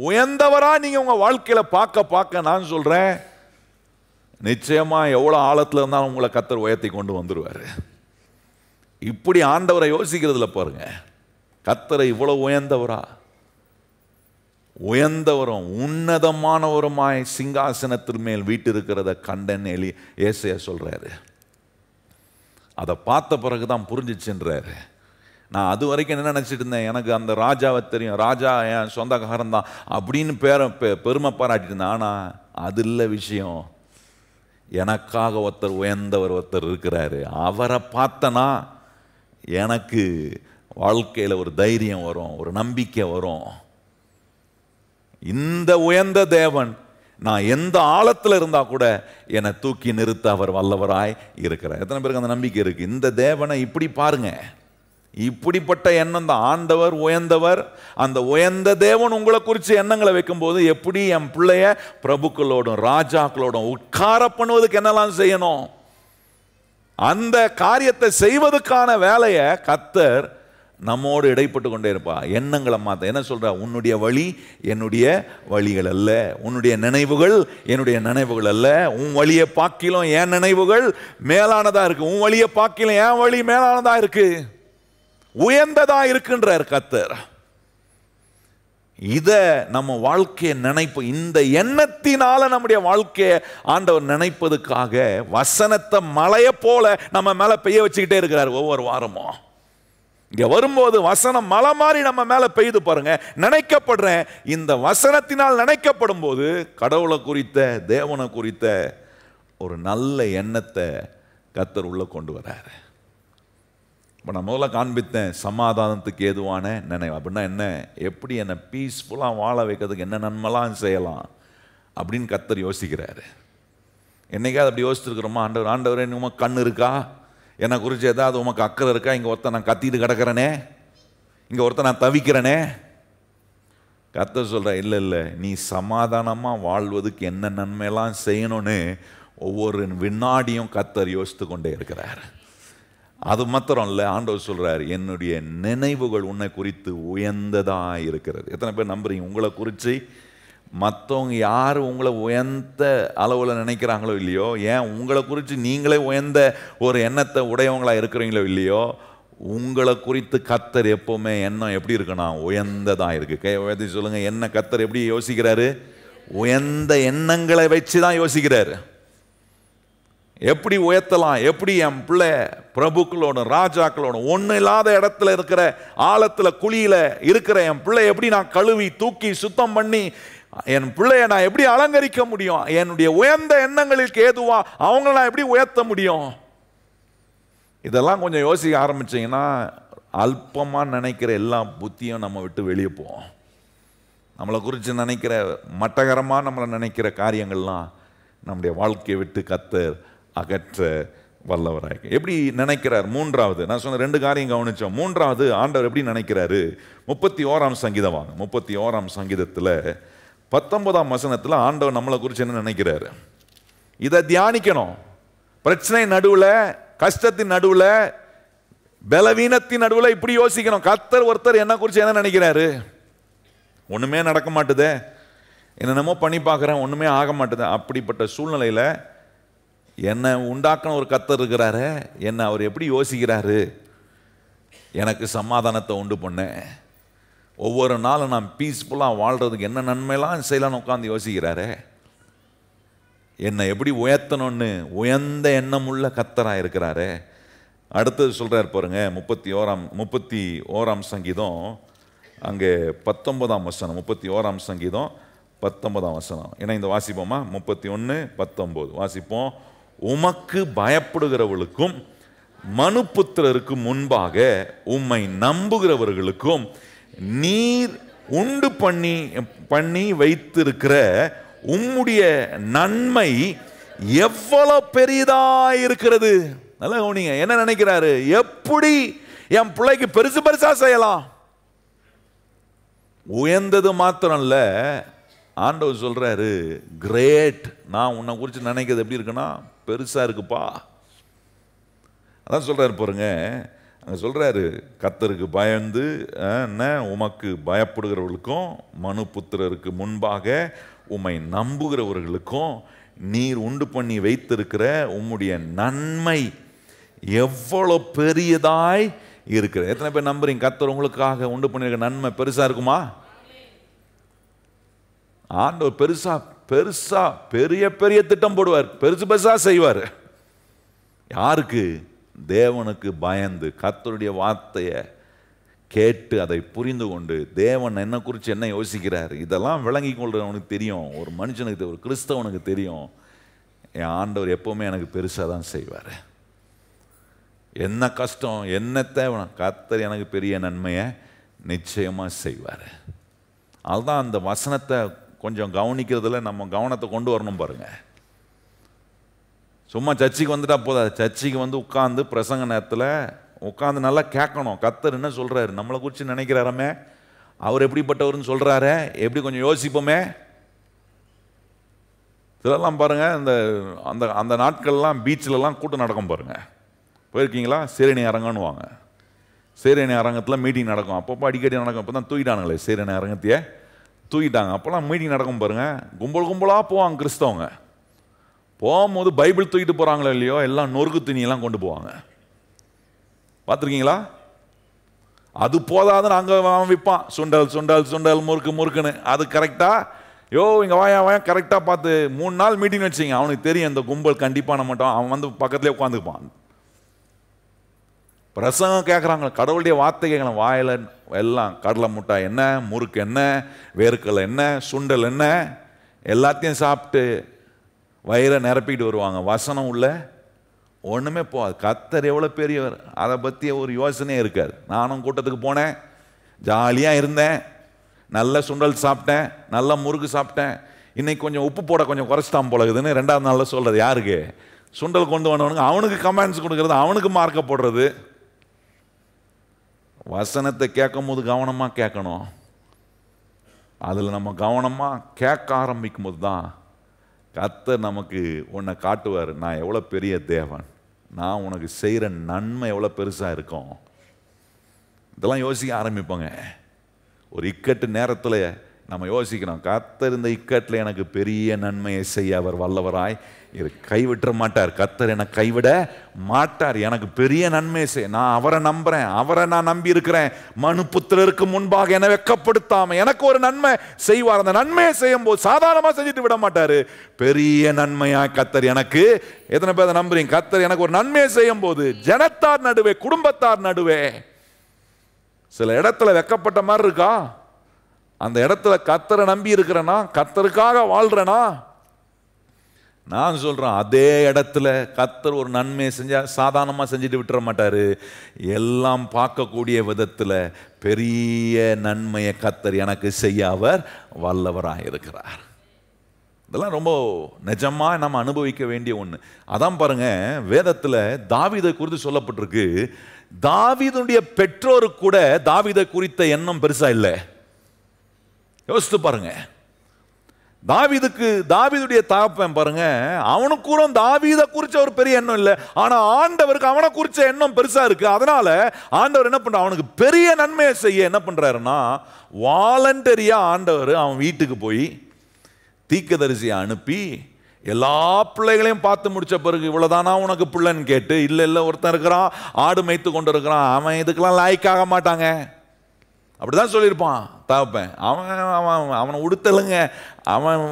உயர்ந்தவரா நீங்க உங்க வாழ்க்கையில பார்க்க நான் சொல்றேன், நிச்சயமா எவ்வளவு ஆழத்துல இருந்தாலும் உங்களை கர்த்தர் உயர்த்தி கொண்டு வந்துருவாரு. இப்படி ஆண்டவரை யோசிக்கிறதுல பாருங்க, கர்த்தரை இவ்வளவு உயர்ந்தவரும் உன்னதமானவருமாய் சிங்காசனத்தின் மேல் வீட்டிருக்கிறத கண்டன் ஏசாயா சொல்றாரு. அதை பார்த்த பிறகுதான் புரிஞ்சிச்சுன்றாரு. நான் அது வரைக்கும் என்ன நினைச்சிட்டு இருந்தேன், எனக்கு அந்த ராஜாவை தெரியும், ராஜா என் சொந்தக்காரன் தான் அப்படின்னு பெருமை பாராட்டிட்டு இருந்தேன். ஆனா அது இல்லை விஷயம். எனக்காக ஒருத்தர் இருக்கிறாரு. அவரை பார்த்தனா எனக்கு வாழ்க்கையில் ஒரு தைரியம் வரும், ஒரு நம்பிக்கை வரும். இந்த உயர்ந்த தேவன் நான் எந்த ஆழத்தில் இருந்தா கூட என்னை தூக்கி நிறுத்த அவர் வல்லவராய் இருக்கிறார். எத்தனை பேருக்கு அந்த நம்பிக்கை இருக்கு? இந்த தேவனை இப்படி பாருங்க, இப்படிப்பட்ட எண்ணம் தான். ஆண்டவர் உயர்ந்தவர். அந்த உயர்ந்த தேவன் உங்களை குறித்து எண்ணங்களை வைக்கும் போது எப்படி என் பிள்ளைய பிரபுக்களோடும் ராஜாக்களோடும் உட்கார பண்ணுவதுக்கு என்னெல்லாம் செய்யணும், அந்த காரியத்தை செய்வதற்கான வேலையை கர்த்தர் நம்மோடு இடைப்பட்டு கொண்டே இருப்பா. எண்ணங்களை மாற்ற என்ன சொல்ற, உன்னுடைய வழி என்னுடைய வழிகள் அல்ல, உன்னுடைய நினைவுகள் என்னுடைய நினைவுகள் அல்ல, உன் வழியை பார்க்கிலும் என் நினைவுகள் மேலானதா இருக்கு, உன் வழியை பார்க்கிலும் என் வழி மேலானதா இருக்கு, உயர்ந்ததா இருக்குன்றார் கர்த்தர். இத நம்ம வாழ்க்கையை நினைப்பு, இந்த எண்ணத்தினால நம்முடைய வாழ்க்கையை ஆண்டவர் நினைப்பதுக்காக வசனத்தை மழையை போல நம்ம மேல பெய்ய வச்சுக்கிட்டே இருக்கிறார் ஒவ்வொரு வாரமும். இங்க வரும்போது வசனம் மலை மாதிரி நம்ம மேல பெய்து பாருங்க. நினைக்கப்படுறேன், இந்த வசனத்தினால் நினைக்கப்படும் போது கடவுளை குறித்த தேவனை குறித்த ஒரு நல்ல எண்ணத்தை கர்த்தர் உள்ள கொண்டு வர்றாரு. இப்போ நான் முதல்ல காண்பித்தேன் சமாதானத்துக்கு ஏதுவான நினைவு. அப்படின்னா என்ன, எப்படி என்னை பீஸ்ஃபுல்லாக வாழ வைக்கிறதுக்கு என்ன நன்மைலாம் செய்யலாம் அப்படின்னு கர்த்தர் யோசிக்கிறாரு. என்னைக்காவது அப்படி யோசிச்சிருக்கிறோமா? ஆண்டவரே உமக்கு கண் இருக்கா, என்னை குறித்து ஏதாவது உமக்கு அக்கறை இருக்கா? இங்கே ஒருத்தன் நான் கத்திட்டு கிடக்கிறேனே, இங்கே ஒருத்தன் நான் தவிக்கிறேனே. கர்த்தர் சொல்ற, இல்லை நீ சமாதானமாக வாழ்வதுக்கு என்ன நன்மையெல்லாம் செய்யணும்னு ஒவ்வொரு வினாடியும் கர்த்தர் யோசித்து கொண்டே இருக்கிறார். அது மாத்திரம் இல்லை, ஆண்டவர் சொல்றாரு, என்னுடைய நினைவுகள் உன்னை குறித்து உயர்ந்ததா இருக்கிறது. எத்தனை பேர் நம்புறீங்க உங்களை குறித்து மற்றவங்க யார் உங்களை உயர்ந்த அளவில் நினைக்கிறாங்களோ இல்லையோ, ஏன் உங்களை குறித்து நீங்களே உயர்ந்த ஒரு எண்ணத்தை உடையவங்களா இருக்கிறீங்களோ இல்லையோ, உங்களை குறித்து கர்த்தர் எப்பவுமே எண்ணம் எப்படி இருக்குன்னா உயர்ந்ததா இருக்கு. கை உயர்த்தி சொல்லுங்க, என்ன கர்த்தர் எப்படி யோசிக்கிறாரு? உயர்ந்த எண்ணங்களை வச்சு தான் யோசிக்கிறாரு. எப்படி உயர்த்தலாம், எப்படி என் பிள்ளை பிரபுக்களோட ராஜாக்களோட ஒன்றும் இல்லாத இடத்துல இருக்கிற ஆழத்துல குழியில இருக்கிற என் பிள்ளை எப்படி நான் கழுவி தூக்கி சுத்தம் பண்ணி என் பிள்ளைய நான் எப்படி அலங்கரிக்க முடியும், என்னுடைய உயர்ந்த எண்ணங்களுக்கு ஏதுவா அவங்கள நான் எப்படி உயர்த்த முடியும். இதெல்லாம் கொஞ்சம் யோசிக்க ஆரம்பிச்சீங்கன்னா அல்பமாக நினைக்கிற எல்லா புத்தியும் நம்ம விட்டு வெளியே போவோம். நம்மளை குறித்து நினைக்கிற மட்டகரமாக நம்மளை நினைக்கிற காரியங்கள்லாம் நம்முடைய வாழ்க்கையை விட்டு கர்த்தர் அகற்ற வல்லவராக. எப்படி நினைக்கிறார்? மூன்றாவது, நான் சொன்ன 2 காரியம் கவனிச்சோம். மூன்றாவது ஆண்டவர் எப்படி நினைக்கிறாரு? 31ஆம் சங்கீதம் வாங்க. 31ஆம் சங்கீதத்தில் 19ஆம் வசனத்தில் ஆண்டவர் நம்மளை குறித்து என்ன நினைக்கிறாரு இதை தியானிக்கணும். பிரச்சனை நடுவில், கஷ்டத்தின் நடுவில், பலவீனத்தின் நடுவில் இப்படி யோசிக்கணும். கர்த்தர் ஒருத்தர் என்ன குறித்து என்ன நினைக்கிறாரு? ஒன்றுமே நடக்க மாட்டுதே, என்னென்னமோ பண்ணி பார்க்குறேன், ஒன்றுமே ஆக மாட்டுது. அப்படிப்பட்ட சூழ்நிலையில் என்னை உண்டாக்கின ஒரு கர்த்தர் இருக்கிறாரு, என்னை அவர் எப்படி யோசிக்கிறாரு? எனக்கு சமாதானத்தை உண்டு பண்ணேன், ஒவ்வொரு நாளும் நான் பீஸ்ஃபுல்லாக வாழ்கிறதுக்கு என்ன நன்மையெல்லாம் செய்யலான்னு உட்காந்து யோசிக்கிறாரு. என்னை எப்படி உயர்த்தணும்னு உயர்ந்த எண்ணமுள்ள கர்த்தராக இருக்கிறாரு. அடுத்தது சொல்கிறார் பாருங்க, 31ஆம் சங்கீதம் அங்கே 19ஆம் வசனம். 31ஆம் சங்கீதம் 19ஆம் வசனம் இணைந்து வாசிப்போமா? 31:19 வாசிப்போம். உமக்கு பயப்படுகிறவர்களுக்கும் மனுபுத்திரருக்கு முன்பாக உம்மை நம்புகிறவர்களுக்கும் நீர் உண்டு பண்ணி வைத்திருக்கிற உம்முடைய நன்மை எவ்வளவு பெரியதா இருக்கிறது. நல்லா கவனிங்க, என்ன நினைக்கிறாரு? எப்படி என் பிள்ளைக்கு பெருசு பெருசா செய்யலாம். உயர்ந்தது மாத்திரம் இல்ல, ஆண்டவர் சொல்றாரு கிரேட், நான் உன்னை குறித்து நினைக்கிறது எப்படி இருக்குன்னா பெருசா இருக்குப்பா. அதான் சொல்றாரு பாருங்க, அங்க சொல்றாரு கர்த்தருக்கு பயந்து உமக்கு பயப்படுகிறவர்களுக்கும் மனுபுத்திரருக்கு முன்பாக உம்மை நம்புகிறவர்களுக்கும் நீர் உண்டு பண்ணி வைத்திருக்கிற உம்முடைய நன்மை எவ்வளவு பெரியதாய் இருக்கிற. எத்தனை பேர் நம்புறீங்க கர்த்தர் உங்களுக்காக உண்டு பண்ணிருக்க நன்மை பெருசா இருக்குமா? ஆண்டவர் பெருசா பெருசா பெரிய பெரிய திட்டம் போடுவார், பெருசு பெருசா செய்வார். யாருக்கு? தேவனுக்கு பயந்து கர்த்தருடைய வார்த்தையை கேட்டு அதை புரிந்து கொண்டு தேவன் என்ன குறித்து என்ன யோசிக்கிறார் இதெல்லாம் விளங்கி கொள்றவனுக்கு தெரியும். ஒரு மனுஷனுக்கு, ஒரு கிறிஸ்தவனுக்கு தெரியும், என் ஆண்டவர் எப்பவுமே எனக்கு பெருசாக தான் செய்வார். என்ன கஷ்டம், என்ன தேவை, கர்த்தர் எனக்கு பெரிய நன்மையை நிச்சயமாக செய்வார். அதுதான் அந்த வசனத்தை கொஞ்சம் கவனிக்கிறதுல நம்ம கவனத்தை கொண்டு வரணும் பாருங்க. சும்மா சர்ச்சைக்கு வந்துட்டா போதாது, சர்ச்சைக்கு வந்து உட்காந்து பிரசங்க நேரத்தில் உட்காந்து நல்லா கேட்கணும். கர்த்தர் என்ன சொல்றாரு, நம்மளை குறித்து நினைக்கிறாரமே, அவர் எப்படிப்பட்டவர்னு சொல்றாரு, எப்படி கொஞ்சம் யோசிப்போமே. இதெல்லாம் பாருங்க, அந்த அந்த நாட்கள்லாம் பீச்சிலலாம் கூட்டம் நடக்கும் பாருங்க. போயிருக்கீங்களா? சேரணி அரங்கன்னு வாங்க. சேரணி அரங்கத்தில் மீட்டிங் நடக்கும், அப்பப்போ அடிக்கடி நடக்கும். இப்போ தான் தூக்கிட்டானுங்களே சேரணி அரங்கத்தையே தூக்கிட்டாங்க. அப்போல்லாம் மீட்டிங் நடக்கும் பாருங்க, கும்பல் கும்பலாக போவாங்க கிறிஸ்தவங்க. போகும்போது பைபிள் தூக்கிட்டு போகிறாங்களோ இல்லையோ, எல்லாம் நொறுக்கு துணியெல்லாம் கொண்டு போவாங்க. பார்த்துருக்கீங்களா? அது போதாதுன்னு அங்கே விற்பான், சுண்டல் சுண்டல் சுண்டல் முறுக்கு முறுக்குன்னு. அது கரெக்டாக இங்கே வாயா கரெக்டாக பார்த்து 3 நாள் மீட்டிங் வச்சிங்க, அவனுக்கு தெரியும் இந்த கும்பல் கண்டிப்பாக நம்ம மாட்டோம். அவன் வந்து பக்கத்துலேயே உட்காந்துக்குப்பான். பிரசங்கம் கேட்குறாங்க, கடவுளுடைய வார்த்தை கேட்கலாம், வாயில் எல்லாம் கடலை முட்டாய் என்ன, முறுக்கு என்ன, வேர்க்கடலை என்ன, சுண்டல் என்ன, எல்லாத்தையும் சாப்பிட்டு வயிறை நிரப்பிட்டு வருவாங்க. வசனம் உள்ள ஒன்றுமே போகாது. கர்த்தர் எவ்வளோ பெரியவர், அதை பற்றி ஒரு யோசனையே இருக்காது. நானும் கூட்டத்துக்கு போனேன், ஜாலியாக இருந்தேன், நல்ல சுண்டல் சாப்பிட்டேன், நல்ல முறுக்கு சாப்பிட்டேன். இன்னைக்கு கொஞ்சம் உப்பு போட கொஞ்சம் குறைச்சிட்டான் போலகுதுன்னு 2வது நாளில் சொல்கிறது யாருக்கு? சுண்டல் கொண்டு வந்தவனுக்கு அவனுக்கு கமெண்ட்ஸ் கொடுக்கறது, அவனுக்கு மார்க்கை போடுறது. வசனத்தை கேட்கும் போது கவனமாக கேட்கணும். அதில் நம்ம கவனமாக கேட்க ஆரம்பிக்கும் போது தான் கர்த்தர் நமக்கு உன்னை காட்டுவார், நான் எவ்வளோ பெரிய தேவன், நான் உனக்கு செய்கிற நன்மை எவ்வளோ பெருசாக இருக்கும். இதெல்லாம் யோசிக்க ஆரம்பிப்போங்க. ஒரு இக்கட்டு நேரத்தில் நம்ம யோசிக்கிறோம், கர்த்தர் இந்த இக்கட்டில் எனக்கு பெரிய நன்மையை செய்ய அவர் வல்லவராய் கைவிட்டுற மாட்டார். கர்த்தர் என்னை கைவிட மாட்டார். எனக்கு பெரிய நன்மையை செய்ய நான் அவரை நம்புறேன், அவரை நான் நம்பி இருக்கிறேன். மனு புத்திரருக்கு முன்பாக என்னை வெட்கப்படுத்தாம எனக்கு ஒரு நன்மை செய்வார். அந்த நன்மையை செய்யும் போது சாதாரணமா செஞ்சுட்டு விட மாட்டாரு. பெரிய நன்மையா கர்த்தர் எனக்கு, எத்தனை பேர் நம்புறீங்க? கர்த்தர் எனக்கு ஒரு நன்மையை செய்யும் போது ஜனத்தார் நடுவே, குடும்பத்தார் நடுவே, சில இடத்துல வெட்கப்பட்ட மாதிரி இருக்கா, அந்த இடத்துல கர்த்தரை நம்பி இருக்கிறேனா, கர்த்தருக்காக வாழ்றேனா, நான் சொல்றேன் அதே இடத்துல கர்த்தர் ஒரு நன்மையை செஞ்சா சாதாரணமா செஞ்சுட்டு விட்டுற மாட்டாரு. எல்லாம் பார்க்கக்கூடிய விதத்துல பெரிய நன்மையை கர்த்தர் எனக்கு செய்ய அவர் வல்லவராக இருக்கிறார். இதெல்லாம் ரொம்ப நிஜமா நம்ம அனுபவிக்க வேண்டிய ஒண்ணு. அதான் பாருங்க, வேதத்துல தாவீதை குறித்து சொல்லப்பட்டிருக்கு. தாவீதுடைய பெற்றோருக்கு கூட தாவீதை குறித்த எண்ணம் பெருசா இல்லை. யோசித்து பாருங்க, தாவீதுடைய தகப்பன் பாருங்க, அவனுக்கு கூட தாவீதை குறிச்ச ஒரு பெரிய எண்ணம் இல்லை. ஆனா ஆண்டவருக்கு அவனை குறிச்ச எண்ணம் பெருசா இருக்கு. அதனால ஆண்டவர் என்ன பண்ற, அவனுக்கு பெரிய நன்மையை செய்ய என்ன பண்றாருன்னா, வாலண்டரியா ஆண்டவர் அவன் வீட்டுக்கு போய் தீர்க்கதரிசியை அனுப்பி எல்லா பிள்ளைகளையும் பார்த்து முடிச்ச பிறகு, இவ்வளவுதானா உனக்கு பிள்ளைன்னு கேட்டு, இல்ல ஒருத்தன் இருக்கிறான் ஆடு மேய்த்து கொண்டு இருக்கிறான், அவன் இதுக்கெல்லாம் லாய்க்காக மாட்டாங்க அப்படிதான் சொல்லியிருப்பான் தகப்பன். அவனை உடுத்தலுங்க, அவன்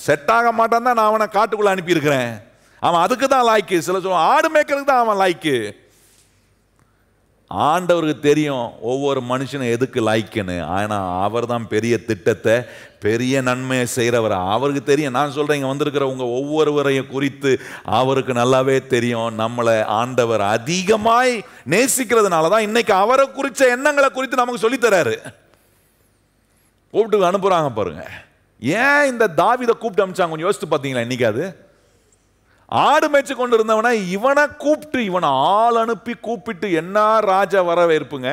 செட் ஆக மாட்டான் தான் நான் அவனை காட்டுக்குள்ள அனுப்பியிருக்கிறேன். அவன் அதுக்கு தான் லாய்க்கு. சில சொல்லுவான் ஆடு மேய்க்கிறதுக்கு தான் அவன் லாய்க்கு. ஆண்டவருக்கு தெரியும் ஒவ்வொரு மனுஷனும் எதுக்கு லாய்க்குன்னு. ஆனா அவர் தான் பெரிய திட்டத்தை, பெரிய நன்மையை செய்கிறவர். அவருக்கு தெரியும். நான் சொல்றேன், இங்க வந்திருக்கிற உங்க ஒவ்வொருவரையும் குறித்து அவருக்கு நல்லாவே தெரியும். நம்மளை ஆண்டவர் அதிகமாய் நேசிக்கிறதுனால தான் இன்னைக்கு அவரை குறிச்ச எண்ணங்களை குறித்து நமக்கு சொல்லித்தராரு. கூப்பிட்டு அனுப்புறாங்க பாருங்க. ஏன் இந்த தாவீதை கூப்பிட்டு அனுப்பிச்சாங்க கொஞ்சம் யோசித்து பார்த்தீங்களா? இன்னைக்கு அது ஆடு மேய்ச்சி கொண்டு இருந்தவன இவனை கூப்பிட்டு, இவனை ஆள் அனுப்பி கூப்பிட்டு, என்ன ராஜா வரவேற்புங்க.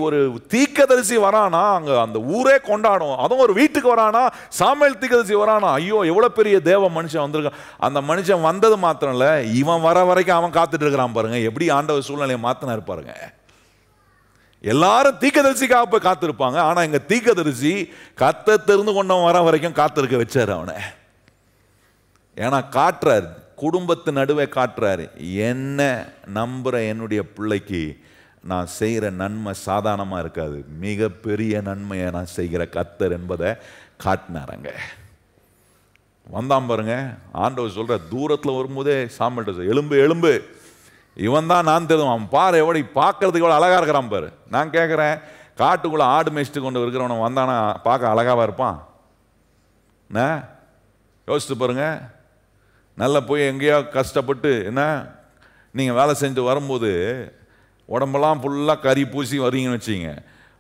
ஒரு தீர்க்கதரிசி வரானா அங்க அந்த ஊரே கொண்டாடும். அதுவும் ஒரு வீட்டுக்கு வரானா, சாமுவேல் தீர்க்கதரிசி வரானா, ஐயோ எவ்வளவு பெரிய தேவ மனுஷன் வந்திருக்கான். அந்த மனுஷன் வந்தது மாத்திரம் இல்ல, இவன் வர வரைக்கும் அவன் காத்துட்டு இருக்கிறான் பாருங்க. எப்படி ஆண்டவர் சூழ்நிலையை மாத்தினா இருப்பாருங்க. எல்லாரும் தீர்க்கதரிசிக்காக போய் காத்திருப்பாங்க. ஆனா இங்க தீர்க்கதரிசி கர்த்தர் தெரிந்து கொண்டவன் வர வரைக்கும் காத்திருக்க வச்சாரு அவனை. ஏன்னா காட்டுறாரு, குடும்பத்து நடுவே காட்டுறாரு, என்ன நம்புற என்னுடைய பிள்ளைக்கு நான் செய்கிற நன்மை சாதாரணமாக இருக்காது, மிகப்பெரிய நன்மையை நான் செய்கிற கர்த்தர் என்பதை காட்டினாரங்க. வந்தான் பாருங்க. ஆண்டவர் சொல்ற, தூரத்தில் வரும்போதே சாமிட்ட எலும்பு எலும்பு, இவன் தான் நான் தெரியும், அவன் பாரு எவ்வளோ பார்க்கறதுக்கு எவ்வளோ அழகா இருக்கிறான் பாரு. நான் கேட்குறேன், காட்டுக்குள்ளே ஆடு மேய்ச்சிட்டு கொண்டு இருக்கிறவனை வந்தானா பார்க்க அழகாவா இருப்பான்? யோசித்து பாருங்க. நல்லா போய் எங்கேயோ கஷ்டப்பட்டு என்ன நீங்கள் வேலை செஞ்சு வரும்போது உடம்பெல்லாம் ஃபுல்லாக கறி பூசி வரீங்கன்னு வச்சிங்க,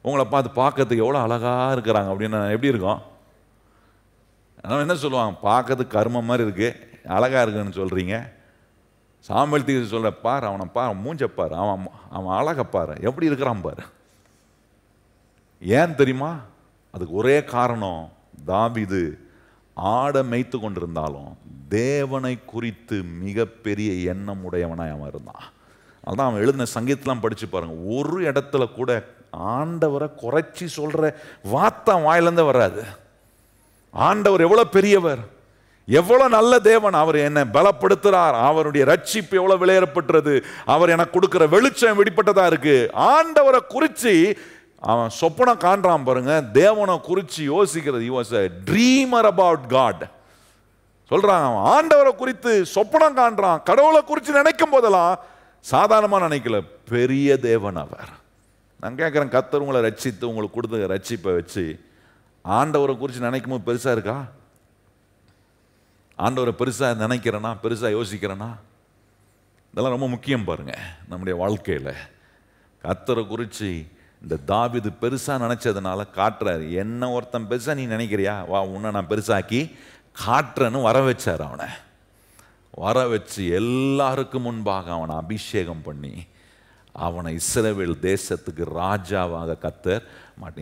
உங்களை பார்க்கறதுக்கு எவ்வளோ அழகாக இருக்கிறாங்க அப்படின்னு எப்படி இருக்கும்? அதனால் என்ன சொல்லுவாங்க, பார்க்கறதுக்கு கர்மம் மாதிரி இருக்கு, அழகாக இருக்குன்னு சொல்கிறீங்க. சாமுவேல் தீர்க்கதரிசி சொல்ற, பார் அவனை பார், மூஞ்சப்பார், அவன் அழகப்பார், எப்படி இருக்கிறான் பாரு. ஏன் தெரியுமா? அதுக்கு ஒரே காரணம், தாவீது ஆடை மேய்த்து கொண்டிருந்தாலும் தேவனை குறித்து மிகப்பெரிய எண்ணம் உடையவனாய் அவன் இருந்தான். அதான் அவன் எழுதின சங்கீதத்தெல்லாம் படிச்சு பாருங்க, ஒரு இடத்துல கூட ஆண்டவரை குறைச்சி சொல்ற வார்த்தை வாயிலிருந்து வராது. ஆண்டவர் எவ்வளவு பெரியவர், எவ்வளவு நல்ல தேவன், அவர் என்னை பலப்படுத்துறார், அவருடைய ரட்சிப்பு எவ்வளவு விலையேறப்பட்டது, அவர் எனக்கு கொடுக்கிற வெளிச்சம் வெளிப்பட்டதா இருக்கு. ஆண்டவரை குறிச்சு அவன் சொப்பனம் காண்றான் பாருங்க. தேவனை குறிச்சு யோசிக்கிறது, he was a dreamer about God. சொல்றான், ஆண்டவரை குறித்து சொப்பனம் காண்றான். கடவுளை குறித்து நினைக்கும் போதெல்லாம் சாதாரணமா நினைக்கல, பெரிய தேவன் அவர். நான் கேட்கிறேன், கர்த்தர் உங்களை ரட்சித்து உங்களுக்கு கொடுத்த ரட்சிப்பை வச்சு ஆண்டவரை குறித்து நினைக்கும் போது பெருசா இருக்கா? ஆண்டவரை பெருசா நினைக்கிறேனா, பெருசா யோசிக்கிறேனா? இதெல்லாம் ரொம்ப முக்கியம் பாருங்க நம்முடைய வாழ்க்கையில. கர்த்தரை குறித்து இந்த தாவீது பெருசா நினைச்சதுனால காட்டுறாரு, என்ன ஒருத்தன் பெருசா நீ நினைக்கிறியா, வா உன்னை நான் பெருசாக்கி காட்டுறேன்னு வர வச்சார். அவனை வர வச்சு எல்லாருக்கும் முன்பாக அவனை அபிஷேகம் பண்ணி அவனை இஸ்ரவேல் தேசத்துக்கு ராஜாவாக கர்த்தர்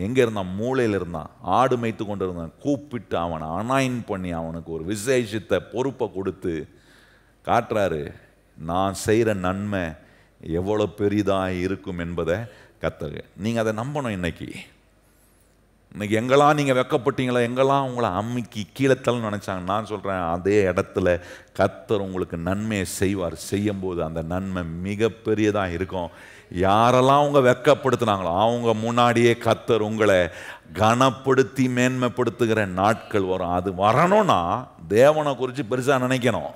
எங்க இருந்தான், மூளையில் இருந்தான், ஆடு மேய்த்து கொண்டு இருந்தான், கூப்பிட்டு அவனை அனாயின் பண்ணி அவனுக்கு ஒரு விசேஷத்தை பொறுப்பை கொடுத்து காட்டுறாரு, நான் செய்கிற நன்மை எவ்வளோ பெரிதாக இருக்கும் என்பதை கர்த்தர். நீங்கள் அதை நம்பணும். இன்னைக்கு இன்னைக்கு எங்கெல்லாம் நீங்கள் வெக்கப்பட்டீங்களா, எங்கெல்லாம் உங்களை அம்மிக்கு கீழத்தல்னு நினச்சாங்க, நான் சொல்கிறேன் அதே இடத்துல கர்த்தர் உங்களுக்கு நன்மையை செய்வார். செய்யும்போது அந்த நன்மை மிகப்பெரியதாக இருக்கும். யாரெல்லாம் அவங்க வெக்கப்படுத்தினாங்களோ அவங்க முன்னாடியே கர்த்தர் உங்களை கனப்படுத்தி மேன்மைப்படுத்துகிற நாட்கள் வரும். அது வரணும்னா தேவனை குறித்து பெருசாக நினைக்கணும்.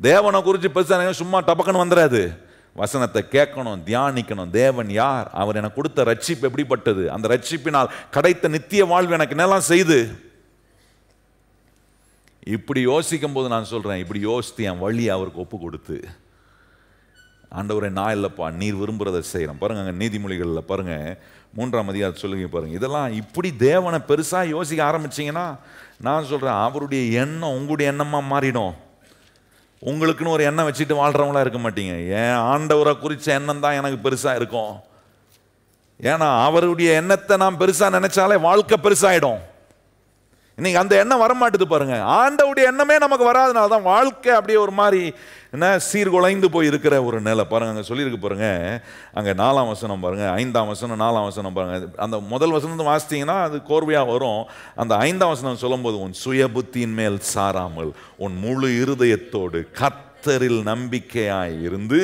தேவனை குறித்து பெருசாக நினைக்கணும். சும்மா டபக்குன்னு வந்துடாது. வசனத்தை கேட்கணும், தியானிக்கணும். தேவன் யார், அவர் எனக்கு கொடுத்த ரட்சிப்பு எப்படிப்பட்டது, அந்த ரட்சிப்பினால் கிடைத்த நித்திய வாழ்வு எனக்கு என்னெல்லாம் செய்து, இப்படி யோசிக்கும் போது நான் சொல்றேன், இப்படி யோசித்து என் வழி அவருக்கு ஒப்பு கொடுத்து, ஆண்டவரே நான் இல்லைப்பா நீர் விரும்புகிறதை செய்கிறேன். பாருங்க அங்கே நீதிமொழிகளில் பாருங்க 3ஆம் அதிகாரம் சொல்லுங்க பாருங்க. இதெல்லாம் இப்படி தேவனை பெருசாக யோசிக்க ஆரம்பிச்சிங்கன்னா நான் சொல்கிறேன் அவருடைய எண்ணம் உங்களுடைய எண்ணமாக மாறிடும். உங்களுக்குன்னு ஒரு எண்ணம் வச்சுட்டு வாழ்கிறவங்களா இருக்க மாட்டீங்க. ஏன் ஆண்டவரை குறித்த எண்ணம் தான் எனக்கு பெருசாக இருக்கும். ஏன்னா அவருடைய எண்ணத்தை நாம் பெருசாக நினைச்சாலே வாழ்க்கை பெருசாகிடும். இன்னைக்கு அந்த எண்ணம் வரமாட்டுது பாருங்க. ஆண்டவுடைய எண்ணமே நமக்கு வராதனால தான் வாழ்க்கை அப்படியே ஒரு மாதிரி என்ன சீர்குலைந்து போய் இருக்கிற ஒரு நிலை பாருங்க. அங்கே சொல்லியிருக்கு பாருங்க. அங்கே 4ஆம் வசனம் பாருங்க, 5ஆம் வசனம் 4ஆம் வசனம் பாருங்க. அந்த முதல் வசனத்தை வாசித்தீங்கன்னா அது கோர்வையாக வரும். அந்த 5ஆம் வசனம் சொல்லும்போது, உன் சுய புத்தியின் மேல் சாராமல் உன் முழு இருதயத்தோடு கர்த்தரில் நம்பிக்கையாய் இருந்து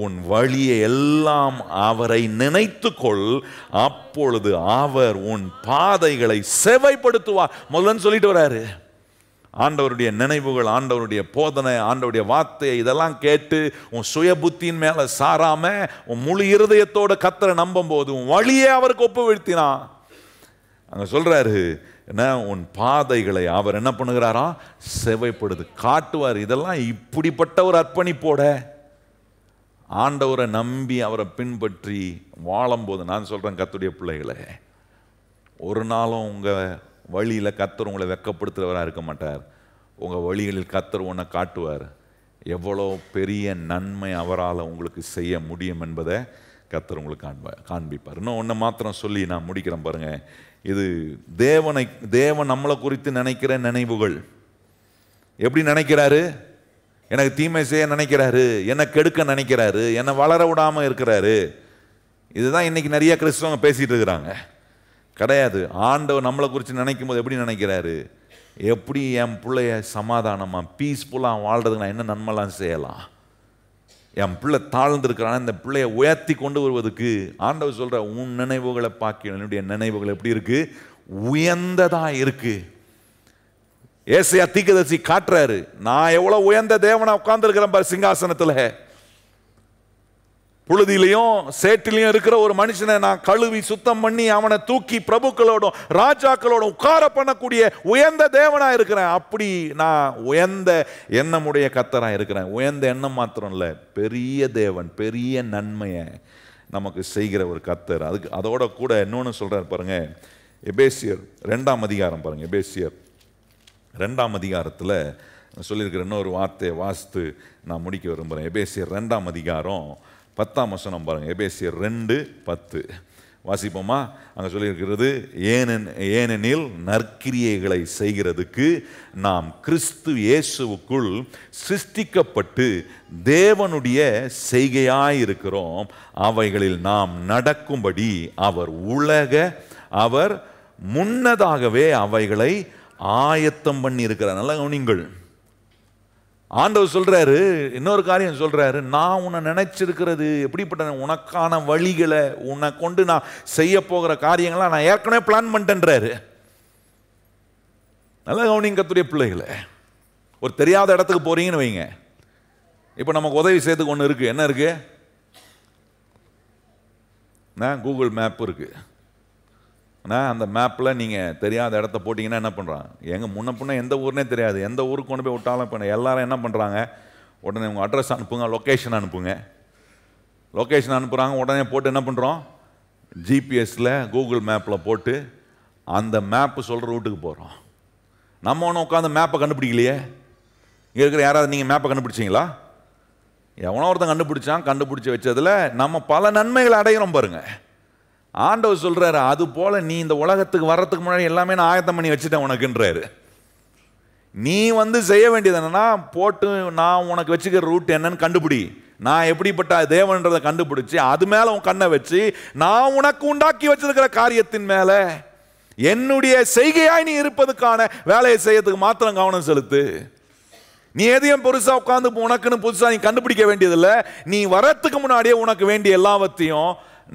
உன் வழியை எல்லாம் அவரை நினைத்துக்கொள், அப்பொழுது அவர் உன் பாதைகளை செவைப்படுத்துவார். முதல்ல சொல்லிட்டு வராரு. ஆண்டவருடைய நினைவுகள், ஆண்டவருடைய போதனை, ஆண்டவருடைய வார்த்தை இதெல்லாம் கேட்டு உன் சுய புத்தியின் மேல சாராம உன் முழு இருதயத்தோட கர்த்தரை நம்பும் போது உன் வழியே அவருக்கு ஒப்பு வீழ்த்தினான். அங்க சொல்றாரு என்ன, உன் பாதைகளை அவர் என்ன பண்ணுகிறாரா, செவைப்படுது காட்டுவார். இதெல்லாம் இப்படிப்பட்ட ஒரு அர்ப்பணிப்போட ஆண்டவரை நம்பி அவரை பின்பற்றி வாழும்போது நான் சொல்றேன் கர்த்தருடைய பிள்ளைகளே, ஒரு நாளும் உங்க வழியில் கர்த்தர் உங்களை வெக்கப்படுத்துகிறவராக இருக்க மாட்டார். உங்கள் வழிகளில் கர்த்தர் ஒன்றை காட்டுவார். எவ்வளோ பெரிய நன்மை அவரால் உங்களுக்கு செய்ய முடியும் என்பதை கர்த்தர் உங்களுக்கு காண்பிப்பார். இன்னும் ஒன்று மாத்திரம் சொல்லி நான் முடிக்கிறேன் பாருங்க. இது தேவன் நம்மளை குறித்து நினைக்கிற நினைவுகள். எப்படி நினைக்கிறாரு? எனக்கு தீமை செய்ய நினைக்கிறாரு, என்னை கெடுக்க நினைக்கிறாரு, என்னை வளர விடாமல் இருக்கிறாரு. இதுதான் இன்னைக்கு நிறைய கிறிஸ்தவங்க பேசிட்டு இருக்கிறாங்க. கிடையாது. ஆண்டவர் நம்மளை குறித்து நினைக்கும் போது எப்படி நினைக்கிறாரு, எப்படி என் பிள்ளைய சமாதானமாக பீஸ்ஃபுல்லாக வாழ்றதுக்கு நான் என்ன நன்மைலாம் செய்யலாம், என் பிள்ளை தாழ்ந்துருக்கிறான், இந்த பிள்ளையை உயர்த்தி கொண்டு வருவதுக்கு ஆண்டவர் சொல்கிற உன் நினைவுகளை பார்க்க என்னுடைய நினைவுகள் எப்படி இருக்கு, உயர்ந்ததா இருக்கு. ஏசாயா தீர்க்கதரிசி காட்டுறாரு, நான் எவ்வளோ உயர்ந்த தேவனா உட்கார்ந்துருக்கிறேன் பாரு சிங்காசனத்தில். புழுதியிலையும் சேற்றிலையும் இருக்கிற ஒரு மனுஷனை நான் கழுவி சுத்தம் பண்ணி அவனை தூக்கி பிரபுக்களோடும் ராஜாக்களோடும் உட்கார பண்ணக்கூடிய உயர்ந்த தேவனா இருக்கிறேன். அப்படி நான் உயர்ந்த எண்ணமுடைய கர்த்தரா இருக்கிறேன். உயர்ந்த எண்ணம் மாத்திரம் இல்லை, பெரிய தேவன், பெரிய நன்மையை நமக்கு செய்கிற ஒரு கர்த்தர். அதோட கூட இன்னொன்று சொல்றாரு பாருங்க. எபேசியர் 2ஆம் அதிகாரம் பாருங்க. எபேசியர் 2ஆம் அதிகாரத்தில் சொல்லியிருக்கிற இன்னொரு வார்த்தையை வாசித்து நான் முடிக்க விரும்புகிறேன். எபேசியர் 2ஆம் அதிகாரம் 10ஆம் வசனம் பாருங்க. எபேசியர் 2:10 வாசிப்போமா? அங்கே சொல்லியிருக்கிறது, ஏனெனில் நற்கிரியைகளை செய்கிறதுக்கு நாம் கிறிஸ்து இயேசுவுக்குள் சிருஷ்டிக்கப்பட்டு தேவனுடைய செய்கையாயிருக்கிறோம். அவைகளில் நாம் நடக்கும்படி அவர் முன்னதாகவே அவைகளை ஆயத்தம் பண்ணி இருக்கிறார். நல்லா கவனிங்கள். ஆண்டவர் சொல்றாரு, இன்னொரு காரியம் சொல்றாரு, நான் உன்னை நினைச்சிருக்கிறது எப்படிப்பட்ட உனக்கான வழிகளை, உன்னை கொண்டு நான் செய்ய போகிற காரியங்களை நான் ஏற்கனவே பிளான் பண்ணிட்டேன்றாரு. நல்லா கவனிங்க கர்த்தருடைய பிள்ளைகளை. ஒரு தெரியாத இடத்துக்கு போறீங்கன்னு வைங்க. இப்போ நமக்கு உதவி செய்யறதுக்கு ஒன்று இருக்கு. என்ன இருக்கு? கூகுள் மேப் இருக்கு. அந்த மேப்பில் நீங்கள் தெரியாத இடத்த போட்டிங்கன்னா என்ன பண்ணுறாங்க, எங்கே முன்ன எந்த ஊர்னே தெரியாது, எந்த ஊருக்கு கொண்டு போய் விட்டாலும் இப்போ எல்லாரும் என்ன பண்ணுறாங்க, உடனே உங்கள் அட்ரஸ் அனுப்புங்க, லொக்கேஷன் அனுப்புங்க. லொக்கேஷன் அனுப்புகிறாங்க, உடனே போட்டு என்ன பண்ணுறோம், ஜிபிஎஸில் கூகுள் மேப்பில் போட்டு அந்த மேப்பு சொல்கிற ரூட்டுக்கு போகிறோம். நம்ம ஒன்று உட்காந்து மேப்பை கண்டுபிடிக்கலையே. இங்கே இருக்கிற யாராவது நீங்கள் மேப்பை கண்டுபிடிச்சிங்களா? எவனோ ஒருத்தன் கண்டுபிடிச்சி வச்சதில் நம்ம பல நன்மைகளை அடைகிறோம் பாருங்க. ஆண்டவர் சொல்றாரு, அது போல நீ இந்த உலகத்துக்கு வர்றதுக்கு முன்னாடி எல்லாமே நான் ஆயத்தம் பண்ணி வச்சுட்டேன் உனக்குன்றாரு. நீ செய்ய வேண்டியது என்னன்னா, போட்டு நான் உனக்கு வச்சுக்கிற ரூட் என்னன்னு கண்டுபிடி. நான் எப்படிப்பட்ட தேவன்றதை கண்டுபிடிச்சு அது மேல உன் கண்ணை வச்சு நான் உனக்கு உண்டாக்கி வச்சிருக்கிற காரியத்தின் மேல என்னுடைய செய்கையாய் நீ இருப்பதுக்கான வேலையை செய்யறதுக்கு மாத்திரம் கவனம் செலுத்து. நீ எதையும் பெருசா உட்கார்ந்து உனக்குன்னு புதுசா நீ கண்டுபிடிக்க வேண்டியதில்லை. நீ வரத்துக்கு முன்னாடியே உனக்கு வேண்டிய எல்லாவற்றையும்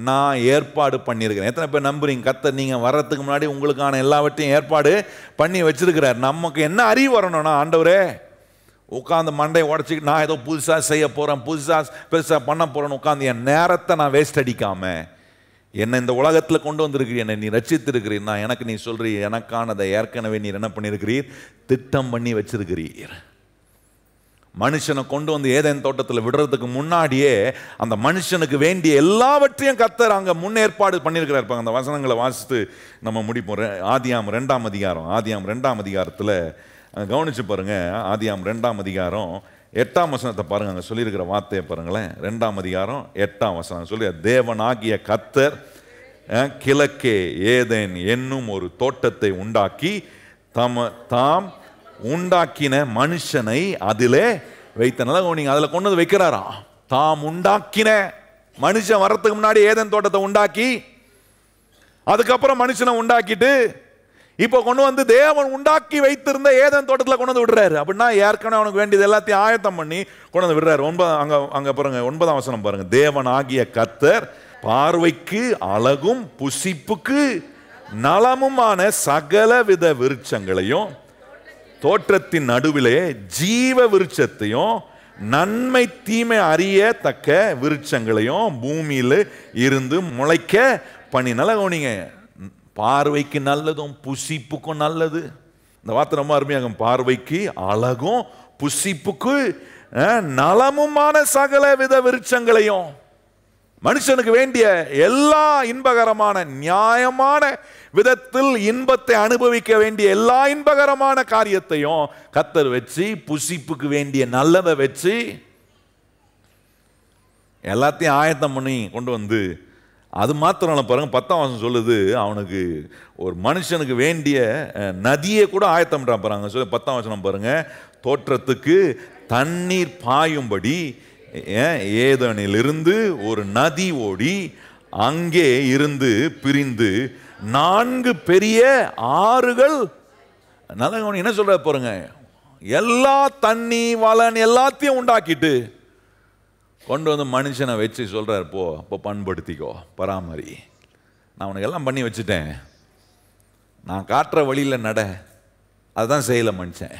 நான் ஏற்பாடு பண்ணியிருக்கிறேன். எத்தனை பேர் நம்புறீங்க? கர்த்தர் நீங்க வர்றதுக்கு முன்னாடி உங்களுக்கான எல்லாவற்றையும் ஏற்பாடு பண்ணி வச்சிருக்கிறார். நமக்கு என்ன அறிவு வரணும்னா, ஆண்டவரே உட்காந்து மண்டையை உடச்சிக்கிட்டு நான் ஏதோ புதுசாக செய்ய போகிறேன், புதுசாக பெருசாக பண்ண போகிறேன்னு உட்காந்து என் நேரத்தை நான் வேஸ்ட் அடிக்காம, என்னை இந்த உலகத்தில் கொண்டு வந்திருக்கிறீர், என்னை நீ ரட்சித்திருக்கிறீர், நான் எனக்கு நீ சொல்கிறீர், எனக்கானதை ஏற்கனவே நீர் என்ன பண்ணியிருக்கிறீர், திட்டம் பண்ணி வச்சிருக்கிறீர். மனுஷனை கொண்டு வந்து ஏதேன் தோட்டத்தில் விடுறதுக்கு முன்னாடியே அந்த மனுஷனுக்கு வேண்டிய எல்லாவற்றையும் கர்த்தர் அங்கே முன்னேற்பாடு பண்ணியிருக்கிறார். அந்த வசனங்களை வாசித்து நம்ம முடிப்போம். ஆதியாம் 2ஆம் அதிகாரம், ஆதியாம் 2ஆம் அதிகாரத்தில் கவனிச்சு பாருங்க. ஆதியாம் 2ஆம் அதிகாரம் 8ஆம் வசனத்தை பாருங்க. அங்கே சொல்லியிருக்கிற வார்த்தையை பாருங்களேன். 2ஆம் அதிகாரம் 8ஆம் வசனம் சொல்லி, தேவனாகிய கர்த்தர் கிழக்கே ஏதேன் என்னும் ஒரு தோட்டத்தை உண்டாக்கி தாம் உண்டாக்கின மனுஷனை அதிலே வைத்தனால நீங்க அதில் கொண்டு வந்து வைக்கிறாரா. தாம் உண்டாக்கின மனுஷன் வரத்துக்கு முன்னாடி ஏதேன் தோட்டத்தை உண்டாக்கி, அதுக்கப்புறம் மனுஷனை உண்டாக்கிட்டு இப்போ கொண்டு வந்து தேவன் உண்டாக்கி வைத்திருந்த ஏதேன் தோட்டத்தில் கொண்டு வந்து விடுறாரு. அப்படின்னா ஏற்கனவே அவனுக்கு வேண்டியது எல்லாத்தையும் ஆயத்தம் பண்ணி கொண்டு வந்து விடுறாரு. அங்க பாருங்க 9ஆம் வசனம் பாருங்க. தேவன் ஆகிய கர்த்தர் பார்வைக்கு அழகும் புசிப்புக்கு நலமுமான சகல வித விருட்சங்களையும் தோற்றத்தின் நடுவிலே ஜீவ விருட்சத்தையும் நன்மை தீமை அறியத்தக்க விருட்சங்களையும் பூமியில் இருந்து முளைக்க பண்ணினால கவனிங்க. பார்வைக்கு நல்லதும் புசிப்புக்கும் நல்லது. இந்த வார்த்தை ரொம்ப அருமையாகும். பார்வைக்கு அழகும் புசிப்புக்கு நலமுமான சகல வித விருட்சங்களையும், மனுஷனுக்கு வேண்டிய எல்லா இன்பகரமான நியாயமான விதத்தில் இன்பத்தை அனுபவிக்க வேண்டிய எல்லா இன்பகரமான காரியத்தையும் கர்த்தர் வச்சு, புசிப்புக்கு வேண்டிய நல்லதை வச்சு எல்லாத்தையும் ஆயத்தம் பண்ணி கொண்டு வந்து, அது மாத்திரம் பாருங்க 10ஆம் வசனம் சொல்லுது, அவனுக்கு ஒரு மனுஷனுக்கு வேண்டிய நதியை கூட ஆயத்தம் பண்றான் பாருங்க. சொல்லி 10ஆம் வசனம் பாருங்க. தோற்றத்துக்கு தண்ணீர் பாயும்படி ஏதேனிலிருந்து ஒரு நதி ஓடி அங்கே இருந்து பிரிந்து 4 பெரிய ஆறுகள். நல்லா என்ன சொல்ற பாருங்க. எல்லா தண்ணி வளன் எல்லாத்தையும் உண்டாக்கிட்டு கொண்டு வந்து மனுஷனை வச்சு சொல்றாரு, போ அப்போ பண்படுத்திக்கோ, பராமரி, நான் உனக்கு எல்லாம் பண்ணி வச்சுட்டேன், நான் காட்டுற வழியில் நட. அதுதான் செய்யலை மனுஷன்.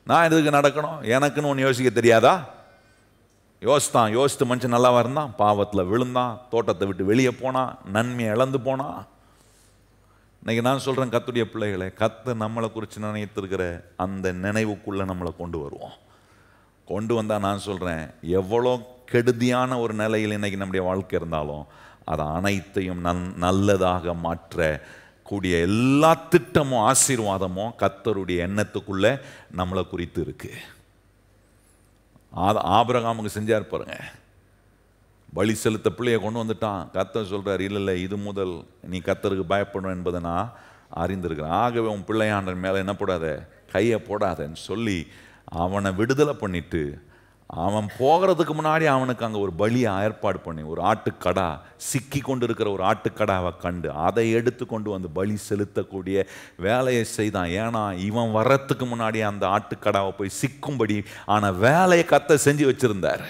நான் எதுக்கு நடக்கணும்? எனக்குன்னு ஒன்று யோசிக்க தெரியாதா? யோசித்து மனுஷன் நல்லாவா இருந்தான், பாவத்தில் விழுந்தான், தோட்டத்தை விட்டு வெளியே போனான், நன்மையை இழந்து போனான். இன்னைக்கு நான் சொல்கிறேன், கர்த்தருடைய பிள்ளைகளை, கர்த்தர் நம்மளை குறித்து நினைத்திருக்கிற அந்த நினைவுக்குள்ளே நம்மளை கொண்டு வருவோம். கொண்டு வந்தால் நான் சொல்கிறேன், எவ்வளோ கெடுதியான ஒரு நிலையில் இன்னைக்கு நம்முடைய வாழ்க்கை இருந்தாலும் அதை அனைத்தையும் நல்லதாக மாற்ற கூடிய எல்லா திட்டமும் ஆசீர்வாதமும் கர்த்தருடைய எண்ணத்துக்குள்ளே நம்மளை குறித்து இருக்கு. ஆபிரகாமுக்கு செஞ்சார் பாருங்க. பலி செலுத்த பிள்ளையை கொண்டு வந்துட்டான். கர்த்தர் சொல்றார், இல்லை இது முதல் நீ கர்த்தருக்கு பயப்படும் என்பதை நான் அறிந்திருக்கிறேன். ஆகவே உன் பிள்ளையாண்டன் மேலே என்ன போடாத, கையை போடாதன்னு சொல்லி அவனை விடுதலை பண்ணிட்டு, அவன் போகிறதுக்கு முன்னாடி அவனுக்கு அங்கே ஒரு பலியை ஏற்பாடு பண்ணி, ஒரு ஆட்டுக்கடா, சிக்கி கொண்டு இருக்கிற ஒரு ஆட்டுக்கடாவை கண்டு அதை எடுத்து கொண்டு வந்து பலி செலுத்தக்கூடிய வேலையை செய்தான். ஏன்னா இவன் வர்றதுக்கு முன்னாடி அந்த ஆட்டுக்கடாவை போய் சிக்கும்படி ஆன வேலையை கர்த்தர் செஞ்சு வச்சிருந்தார்.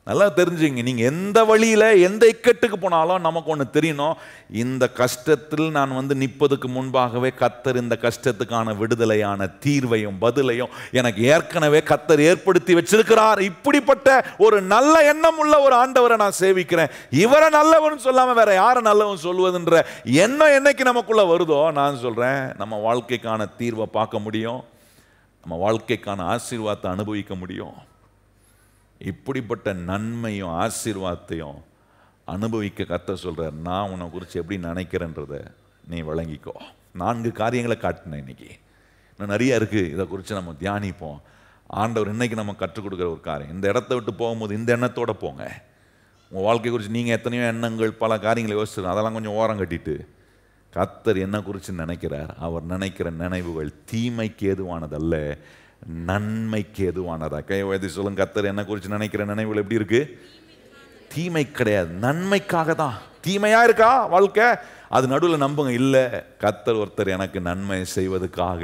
நல்லா தெரிஞ்சுங்க, நீங்கள் எந்த வழியில் எந்த இக்கட்டுக்கு போனாலும் நமக்கு ஒன்று தெரியணும், இந்த கஷ்டத்தில் நான் வந்து நிற்பதுக்கு முன்பாகவே கர்த்தர் இந்த கஷ்டத்துக்கான விடுதலையான தீர்வையும் பதிலையும் எனக்கு ஏற்கனவே கர்த்தர் ஏற்படுத்தி வச்சிருக்கிறார். இப்படிப்பட்ட ஒரு நல்ல எண்ணம் உள்ள ஒரு ஆண்டவரை நான் சேவிக்கிறேன். இவரை நல்லவன் சொல்லாமல் வேற யாரை நல்லவன் சொல்வதுன்ற எண்ணம் என்னைக்கு நமக்குள்ள வருதோ, நான் சொல்கிறேன், நம்ம வாழ்க்கைக்கான தீர்வை பார்க்க முடியும், நம்ம வாழ்க்கைக்கான ஆசீர்வாதத்தை அனுபவிக்க முடியும். இப்படிப்பட்ட நன்மையும் ஆசீர்வாதத்தையும் அனுபவிக்க கர்த்தர் சொல்றார். நான் உன்னை குறித்து எப்படி நினைக்கிறேன்றதை நீ வழங்கிக்கோ. 4 காரியங்களை காட்டினேன். இன்னைக்கு இன்னும் நிறைய இருக்குது, இதை குறித்து நம்ம தியானிப்போம். ஆண்டவர் இன்னைக்கு நம்ம கற்றுக் கொடுக்குற ஒரு காரியம், இந்த இடத்த விட்டு போகும்போது இந்த எண்ணத்தோடு போங்க. உங்கள் வாழ்க்கை குறித்து நீங்கள் எத்தனையோ எண்ணங்கள் பல காரியங்களை யோசிச்சிருக்கோம், அதெல்லாம் கொஞ்சம் ஓரம் கட்டிட்டு கர்த்தர் என்ன குறித்து நினைக்கிறார், அவர் நினைக்கிற நினைவுகள் தீமைக்கு ஏதுவானதல்ல, நன்மைக்கு எதுவானதா. கையெழுதி சொல்லுங்க, கர்த்தர் என்ன குறித்து நினைக்கிற நினைவுகள் எப்படி இருக்கு? தீமை கிடையாது, நன்மைக்காக தான். தீமையா இருக்கா வாழ்க்கை, அது நடுவில் நம்புங்க, இல்லை கர்த்தர் ஒருத்தர் எனக்கு நன்மை செய்வதற்காக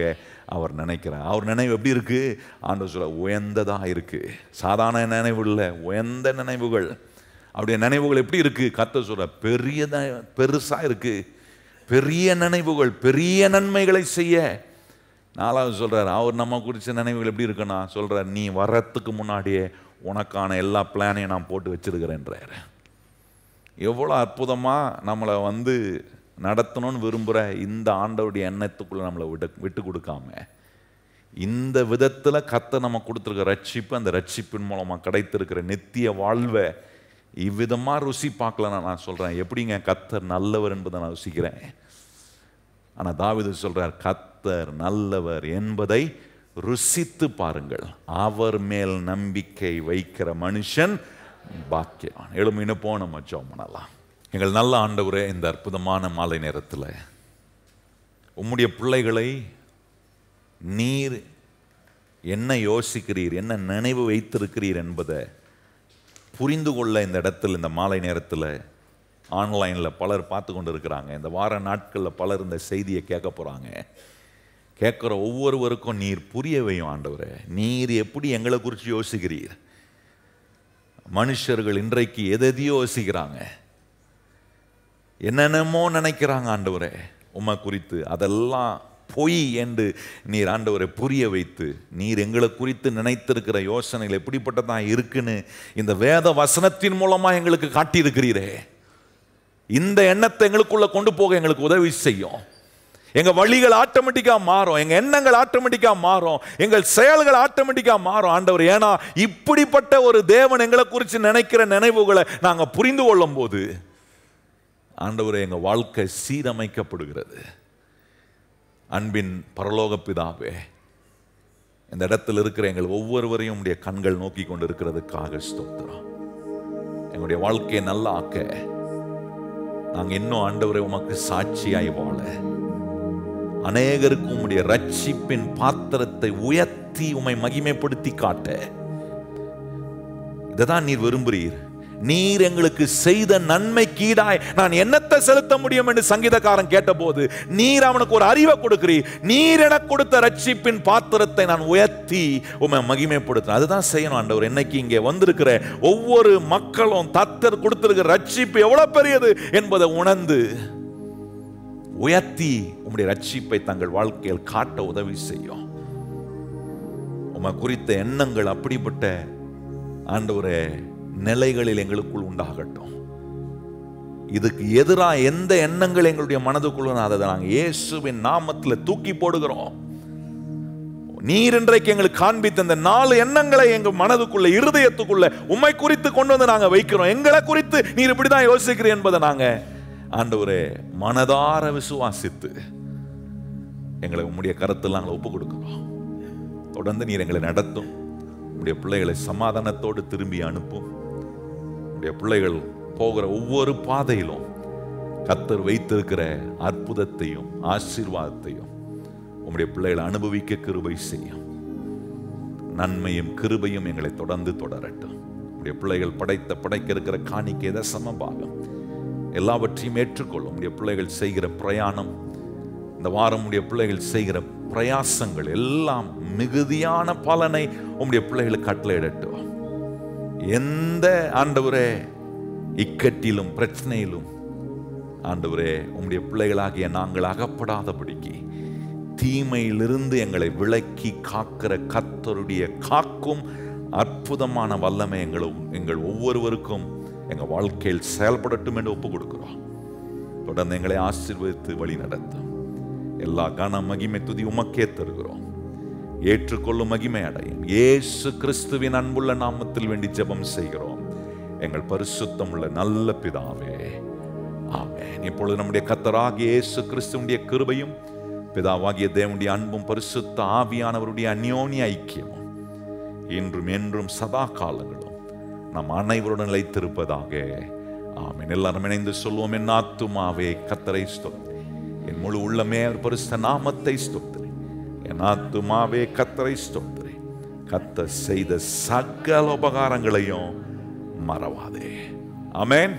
அவர் நினைக்கிறார். அவர் நினைவு எப்படி இருக்கு? ஆண்டவர் சொல்ல உயர்ந்ததாக இருக்கு. சாதாரண நினைவு இல்லை, உயர்ந்த நினைவுகள். அப்படியே நினைவுகள் எப்படி இருக்கு? கர்த்தர் சொல்ற பெருசா இருக்கு. பெரிய நினைவுகள், பெரிய நன்மைகளை செய்ய. 4வது சொல்றார், அவர் நம்ம குறித்த நினைவுகள் எப்படி இருக்குன்னா சொல்றார், நீ வர்றதுக்கு முன்னாடியே உனக்கான எல்லா பிளானையும் நான் போட்டு வச்சிருக்கிறேன்றார். எவ்வளோ அற்புதமாக நம்மளை நடத்தணும்னு விரும்புகிற இந்த ஆண்டவருடைய எண்ணத்துக்குள்ளே நம்மளை விட்டு கொடுக்காம, இந்த விதத்தில் கர்த்தர் நம்ம கொடுத்துருக்க ரட்சிப்பு, அந்த ரட்சிப்பின் மூலமாக கிடைத்திருக்கிற நித்திய வாழ்வை இவ்விதமாக ருசி பார்க்கலன்னா நான் சொல்கிறேன், எப்படிங்க கர்த்தர் நல்லவர் என்பதை நான் ருசிக்கிறேன். ஆனால் தாவீது சொல்கிறார், கர்த்தர் நல்லவர் என்பதை ருசித்து பாருங்கள், அவர் மேல் நம்பிக்கை வைக்கிற மனுஷன் பாக்கியவான். எழுமின்னு போன ஜெபம் பண்ணலாம். எங்கள் நல்ல ஆண்டவரே, இந்த அற்புதமான மாலை நேரத்தில் உம்முடைய பிள்ளைகளை நீர் என்ன யோசிக்கிறீர், என்ன நினைவு வைத்திருக்கிறீர் என்பதை புரிந்து கொள்ள இந்த இடத்துல, இந்த மாலை நேரத்தில் ஆன்லைனில் பலர் பார்த்து கொண்டு இருக்கிறாங்க. இந்த வார நாட்களில் பலர் இந்த செய்தியை கேட்க போகிறாங்க. கேட்குற ஒவ்வொருவருக்கும் நீர் புரிய வையும் ஆண்டவரே. நீர் எப்படி எங்களை குறித்து யோசிக்கிறீர்? மனுஷர்கள் இன்றைக்கு எதையோ யோசிக்கிறாங்க, என்னென்னமோ நினைக்கிறாங்க ஆண்டவரே உம்மை குறித்து. அதெல்லாம் பொய் என்று நீர் ஆண்டவரை புரிய வைத்து, நீர் எங்களை குறித்து நினைத்திருக்கிற யோசனைகள் எப்படிப்பட்டதான் இருக்குன்னு இந்த வேத வசனத்தின் மூலமாக எங்களுக்கு காட்டியிருக்கிறீரே. இந்த எண்ணத்தை எங்களுக்குள்ள கொண்டு போக எங்களுக்கு உதவி செய்யும். எங்கள் வழிகள் ஆட்டோமேட்டிக்காக மாறும், எங்கள் எண்ணங்கள் ஆட்டோமேட்டிக்காக மாறும், எங்கள் செயல்கள் ஆட்டோமேட்டிக்காக மாறும் ஆண்டவர். ஏன்னா இப்படிப்பட்ட ஒரு தேவன் எங்களை குறித்து நினைக்கிற நினைவுகளை நாங்கள் புரிந்து கொள்ளும் போது ஆண்டவரே எங்கள் வாழ்க்கை சீரமைக்கப்படுகிறது. அன்பின் பரலோக பிதாவே, இந்த இடத்தில் இருக்கிற எங்கள் ஒவ்வொருவரையும் உடைய கண்கள் நோக்கி கொண்டு இருக்கிறதுக்காக ஸ்தோத்திரம். எங்களுடைய வாழ்க்கையை நல்லா ஆக்க நாங்கள் இன்னும் ஆண்டவரை உமக்கு சாட்சியாய் வாழ, அநேகருக்கு உம்முடைய ரட்சிப்பின் பாத்திரத்தை உயர்த்தி உம்மை மகிமைப்படுத்தி காட்ட, இதைதான் நீர் விரும்புகிறீர். நீர் எங்களுக்கு செய்த நன்மைக்கு ஈடாய் நான் என்னத்தை செலுத்த முடியும் என்று சங்கீதக்காரன் கேட்டபோது நீர் அவனுக்கு ஒரு அறிவை கொடுக்கிறீர். நீர் எனக்கு கொடுத்த ரட்சிப்பின் பாத்திரத்தை நான் உயர்த்தி உம்மை மகிமைப்படுத்த, அதுதான் செய்யணும் ஆண்டவர். இன்னைக்கு இங்கே வந்திருக்கிற ஒவ்வொரு மக்களும் கர்த்தர் கொடுத்திருக்கிற ரட்சிப்பு எவ்வளவு பெரியது என்பதை உணர்ந்து உயர்த்தி உம்முடைய ரட்சிப்பை தங்கள் வாழ்க்கையில் காட்ட உதவி செய்யும். உம்மை குறித்த எண்ணங்கள் அப்படிப்பட்ட ஆண்டவரே நிலைகளில் எங்களுக்குள் உண்டாகட்டும். இதுக்கு எதிராக எந்த எண்ணங்கள் எங்களுடைய மனதுக்குள்ள அதை நாங்கள் இயேசுவின் நாமத்தில் தூக்கி போடுகிறோம். நீர் இன்றைக்கு எங்களுக்கு காண்பித்த இந்த 4 எண்ணங்களை எங்கள் மனதுக்குள்ள, இருதயத்துக்குள்ள உம்மை குறித்து கொண்டு வந்து நாங்கள் வைக்கிறோம். எங்களை குறித்து நீர் இப்படிதான் யோசிக்கிறீர் என்பதை நாங்கள் ஆண்டவரே மனதார விசுவாசித்து எங்களை உம்முடைய கருத்தில் நாங்கள் ஒப்பு கொடுக்கிறோம். தொடர்ந்து நீர் எங்களை நடத்தும். உம்முடைய பிள்ளைகளை சமாதானத்தோடு திரும்பி அனுப்பும். உம்முடைய பிள்ளைகள் போகிற ஒவ்வொரு பாதையிலும் கர்த்தர் வைத்திருக்கிற அற்புதத்தையும் ஆசீர்வாதத்தையும் உம்முடைய பிள்ளைகளை அனுபவிக்க கிருபை செய்யும். நன்மையும் கிருபையும் எங்களை தொடர்ந்து தொடரட்டும். உம்முடைய பிள்ளைகள் படைக்க இருக்கிற காணிக்கை தசம பாகம் எல்லாவற்றையும் ஏற்றுக்கொள்ளும். உடைய பிள்ளைகள் செய்கிற பிரயாணம், இந்த வாரம் உடைய பிள்ளைகள் செய்கிற பிரயாசங்கள் எல்லாம் மிகுதியான பலனை உம்முடைய பிள்ளைகளுக்கு கட்டளையிடட்டும். எந்த ஆண்டவரே இக்கட்டிலும் பிரச்சனையிலும் ஆண்டவரே உம்முடைய பிள்ளைகளாகிய நாங்கள் அகப்படாதபடிக்கு தீமையிலிருந்து எங்களை விலக்கி காக்கிற கர்த்தருடைய காக்கும் அற்புதமான வல்லமை எங்கள் ஒவ்வொருவருக்கும் எங்கள் வாழ்க்கையில் செயல்படட்டும் என்று ஒப்பு கொடுக்கிறோம். தொடர்ந்து எங்களை ஆசீர்வதித்து வழி நடத்தும். எல்லா கன மகிமை துதி உமக்கே தருகிறோம். ஏற்றுக்கொள்ளும் மகிமை அடையும். இயேசு கிறிஸ்துவின் அன்புள்ள நாமத்தில் வேண்டி ஜெபம் செய்கிறோம் எங்கள் பரிசுத்தம் உள்ள நல்ல பிதாவே, ஆமென். இப்பொழுது நம்முடைய கர்த்தராகிய இயேசு கிறிஸ்துவினுடைய கிருபையும் பிதாவாகிய தேவனுடைய அன்பும் பரிசுத்த ஆவியானவருடைய அந்யோன்ய ஐக்கியமும் இன்றும் என்றும் சதா காலங்களும் நம் அனைவருடன் நிலைத்திருப்பதாக, ஆமென். எல்லாரும் இணைந்து சொல்லுவோம், என் ஆத்துமாவே கர்த்தரை ஸ்தோத்திரி, என் முழு உள்ளமே அவர் பரிசுத்த நாமத்தை ஸ்தோத்திரி, என் ஆத்துமாவே கர்த்தரை ஸ்தோத்திரி, கர்த்தர் செய்த சகல உபகாரங்களையும் மறவாதே. ஆமென்.